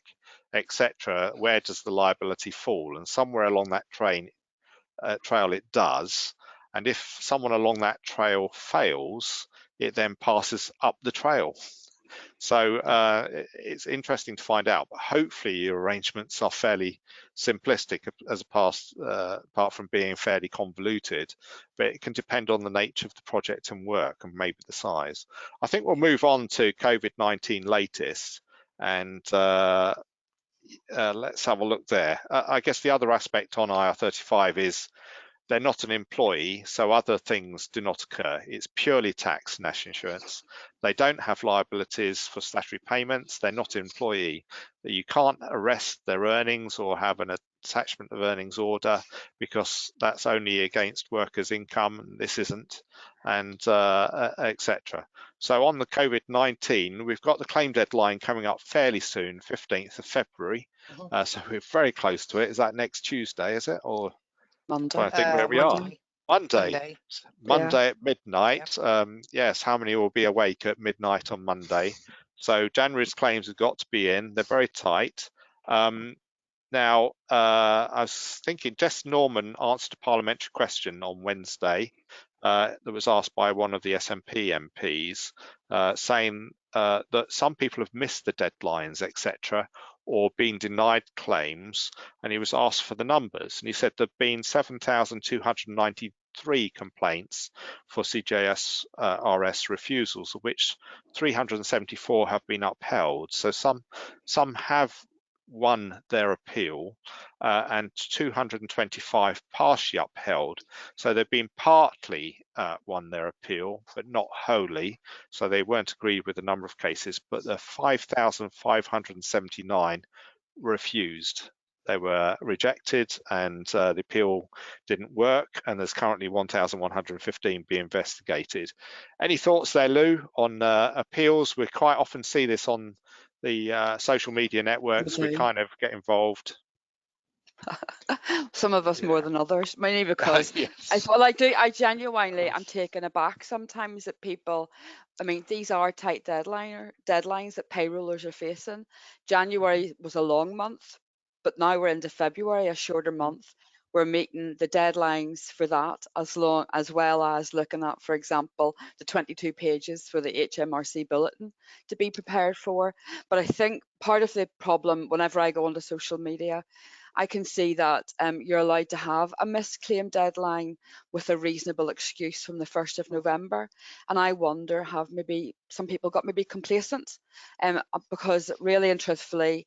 etc. Where does the liability fall? And somewhere along that trail it does, and if someone along that trail fails, it then passes up the trail. So it's interesting to find out, but hopefully your arrangements are fairly simplistic apart from being fairly convoluted, but it can depend on the nature of the project and work and maybe the size. I think we'll move on to COVID-19 latest, and let's have a look there. I guess the other aspect on IR35 is they're not an employee, so other things do not occur. It's purely tax and national insurance. They don't have liabilities for statutory payments. They're not an employee. You can't arrest their earnings or have an attachment of earnings order because that's only against workers' income, and this isn't, and etc. So on the COVID-19, we've got the claim deadline coming up fairly soon, 15th of February. So we're very close to it. Is that next Tuesday, is it? Or Monday. I think where we are. Monday at midnight. Yes, how many will be awake at midnight on Monday? So January's claims have got to be in. They're very tight. Now, I was thinking, Jess Norman answered a parliamentary question on Wednesday that was asked by one of the SNP MPs, saying that some people have missed the deadlines, etc., or been denied claims, and he was asked for the numbers. And he said there have been 7,293 complaints for CJS RS refusals, of which 374 have been upheld. So some have won their appeal, and 225 partially upheld. So they've been partly won their appeal, but not wholly. So they weren't agreed with a number of cases, but the 5,579 refused. They were rejected, and the appeal didn't work, and there's currently 1,115 being investigated. Any thoughts there, Lou, on appeals? We quite often see this on the social media networks. We kind of get involved. Some of us more than others, mainly because yes. I genuinely am taken aback sometimes that people, I mean, these are tight deadlines that payrollers are facing. January was a long month, but now we're into February, a shorter month. We're meeting the deadlines for that, as well as looking at, for example, the 22 pages for the HMRC bulletin to be prepared for. But I think part of the problem, whenever I go onto social media, I can see that you're allowed to have a misclaim deadline with a reasonable excuse from the 1st of November. And I wonder, have maybe some people got maybe complacent? Because really and truthfully,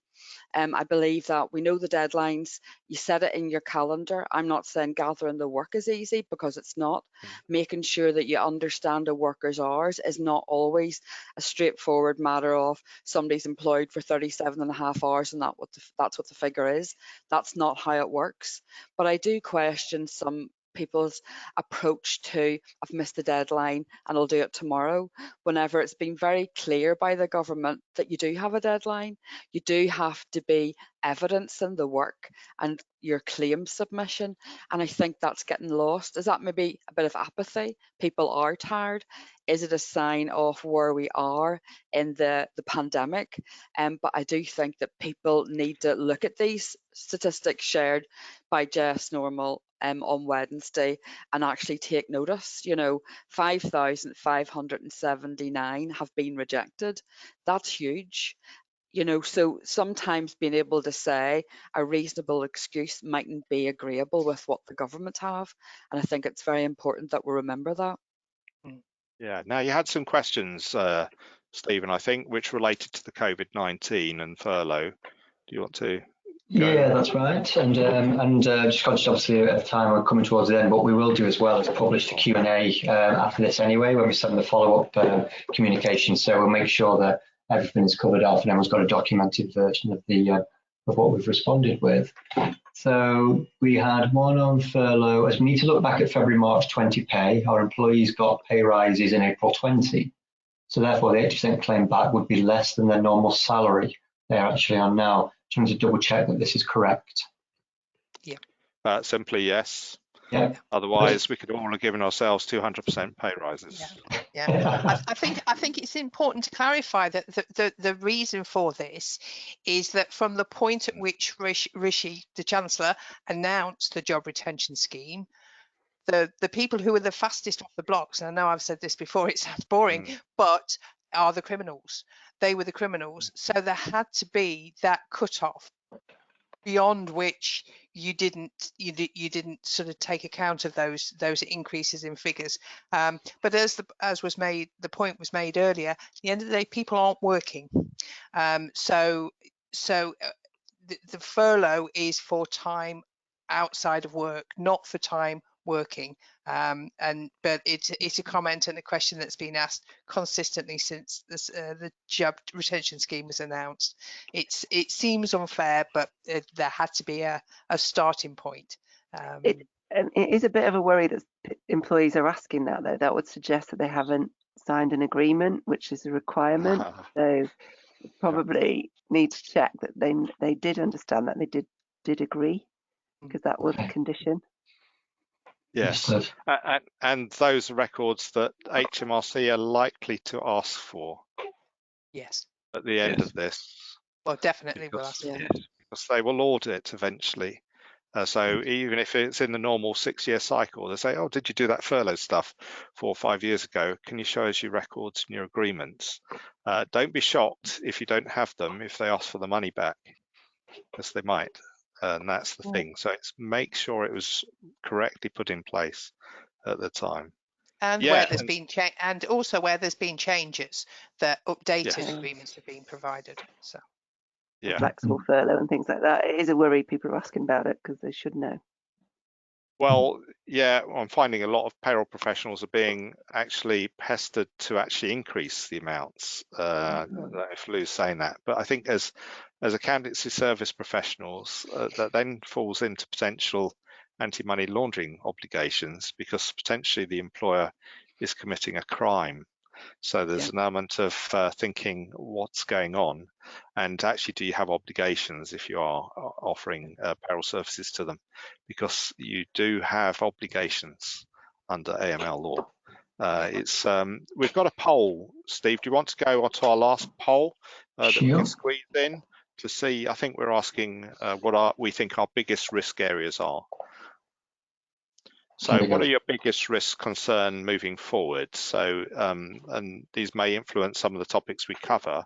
I believe that we know the deadlines, you set it in your calendar. I'm not saying gathering the work is easy, because it's not. Making sure that you understand a worker's hours is not always a straightforward matter of somebody's employed for 37.5 hours and that's what the figure is. That's not how it works. But I do question some people's approach to, I've missed the deadline and I'll do it tomorrow, whenever it's been very clear by the government that you do have a deadline. You do have to be evidencing the work and your claim submission, and I think that's getting lost. Is that maybe a bit of apathy? People are tired. Is it a sign of where we are in the pandemic? But I do think that people need to look at these statistics shared by Jess Normal on Wednesday and actually take notice. 5,579 have been rejected. That's huge. So sometimes being able to say a reasonable excuse mightn't be agreeable with what the government have. And I think it's very important that we remember that. Yeah, now you had some questions, Stephen, I think, which related to the COVID-19 and furlough. Do you want to? Yeah, that's right. And just conscious, obviously, at the time we're coming towards the end, what we will do as well is publish the Q&A after this anyway, when we send the follow-up communication. So we'll make sure that everything's covered off and everyone's got a documented version of of what we've responded with. So we had one on furlough. As we need to look back at February, March 20 pay, our employees got pay rises in April 20. So therefore, the 80% claim back would be less than their normal salary they're actually on now. Trying to double check that this is correct. Yeah. Simply yes. Yeah. Otherwise, we could all have given ourselves 200% pay rises. Yeah. I think it's important to clarify that the reason for this is that from the point at which Rishi, the Chancellor, announced the job retention scheme, the people who were the fastest off the blocks, and I know I've said this before, it sounds boring, but are the criminals. They were the criminals. So there had to be that cutoff beyond which you didn't sort of take account of those increases in figures. But as was made, the point was made earlier, at the end of the day, people aren't working. So the furlough is for time outside of work, not for time working. But it's a comment and a question that's been asked consistently since the job retention scheme was announced. It seems unfair, but there had to be a starting point. It is a bit of a worry that employees are asking that, though. That would suggest that they haven't signed an agreement, which is a requirement. So probably need to check that they did understand that, they did agree, because that was a condition. Yes, and those records that HMRC are likely to ask for. Yes. At the end of this. Well, definitely will ask. Yes, because they will audit eventually. So even if it's in the normal 6-year cycle, they say, oh, did you do that furlough stuff 4 or 5 years ago? Can you show us your records and your agreements? Don't be shocked if you don't have them if they ask for the money back, because they might. And that's the thing. So it's make sure it was correctly put in place at the time. And where there's been and also where there's been changes, that updated agreements have been provided. So flexible furlough and things like that. It is a worry. People are asking about it because they should know. Well, yeah, I'm finding a lot of payroll professionals are being actually pestered to actually increase the amounts. I don't know if Lou's saying that, but I think as accountancy service professionals, that then falls into potential anti-money laundering obligations, because potentially the employer is committing a crime. So there's an element of thinking what's going on, and actually do you have obligations if you are offering payroll services to them, because you do have obligations under AML law. We've got a poll. Steve, do you want to go on to our last poll that we can squeeze in to see? I think we're asking what we think our biggest risk areas are. So what are your biggest risk concern moving forward? So, and these may influence some of the topics we cover,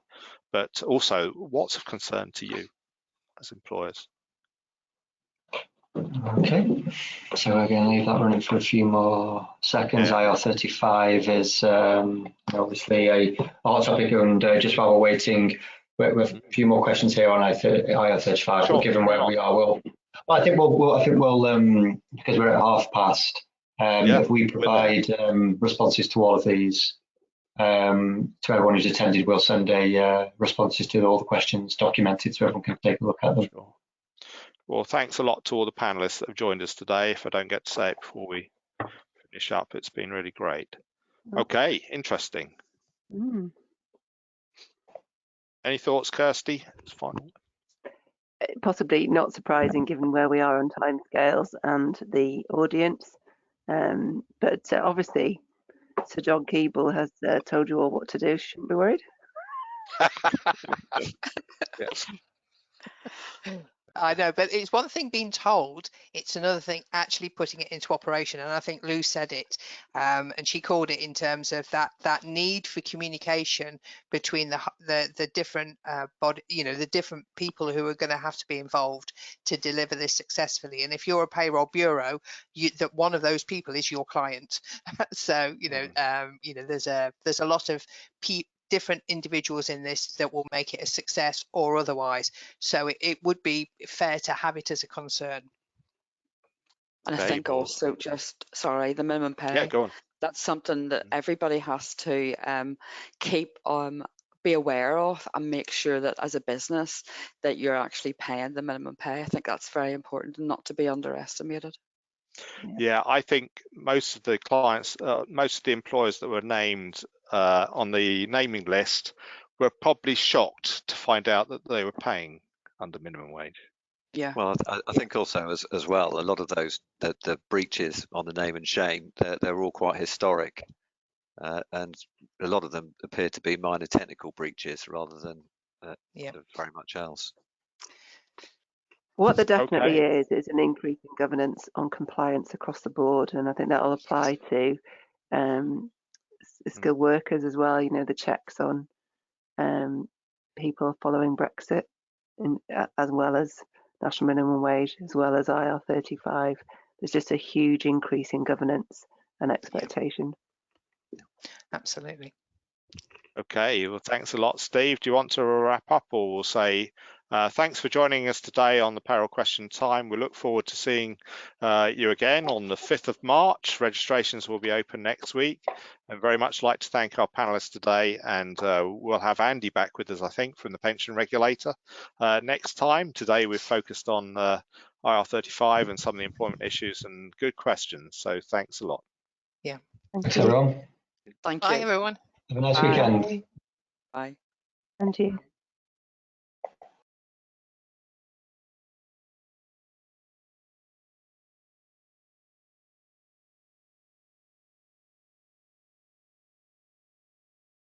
but also what's of concern to you as employers? Okay, so we're going to leave that running for a few more seconds. IR35 is obviously a hot topic, and just while we're waiting, we have a few more questions here on IR35. Sure. Given where we are, I think we'll because we're at past. If we provide responses to all of these to everyone who's attended, we'll send responses to all the questions documented so everyone can take a look at them. Sure. Well, thanks a lot to all the panelists that have joined us today. If I don't get to say it before we finish up, it's been really great. Okay, interesting. Any thoughts, Kirsty? It's final. Possibly not surprising given where we are on timescales and the audience, but obviously Sir John Keeble has told you all what to do. Shouldn't be worried. Yes. I know, but it's one thing being told, it's another thing actually putting it into operation. And I think Lou said it, and she called it in terms of that need for communication between the different body, the different people who are going to have to be involved to deliver this successfully. And if you're a payroll bureau, that one of those people is your client. So there's a lot of different individuals in this that will make it a success or otherwise. So it would be fair to have it as a concern. And I think also the minimum pay. Yeah, go on. That's something that everybody has to be aware of and make sure that as a business that you're actually paying the minimum pay. I think that's very important and not to be underestimated. Yeah, I think most of the clients, most of the employers that were named on the naming list were probably shocked to find out that they were paying under minimum wage. Yeah. Well, I think also as well, a lot of those the breaches on the name and shame, they're all quite historic, and a lot of them appear to be minor technical breaches rather than very much else. What there definitely is an increase in governance on compliance across the board, and I think that will apply to skilled workers as well. The checks on people following Brexit, as well as national minimum wage, as well as IR35. There's just a huge increase in governance and expectation. Absolutely. Okay, well, thanks a lot, Steve. Do you want to wrap up, or we'll say thanks for joining us today on the Payroll Question Time. We look forward to seeing you again on the 5th of March. Registrations will be open next week. I'd very much like to thank our panelists today, and we'll have Andy back with us, I think, from the pension regulator next time. Today we've focused on IR35 and some of the employment issues, and good questions. So thanks a lot. Yeah. Thanks, everyone. Thank you. Bye, everyone. Have a nice weekend. Bye. And you.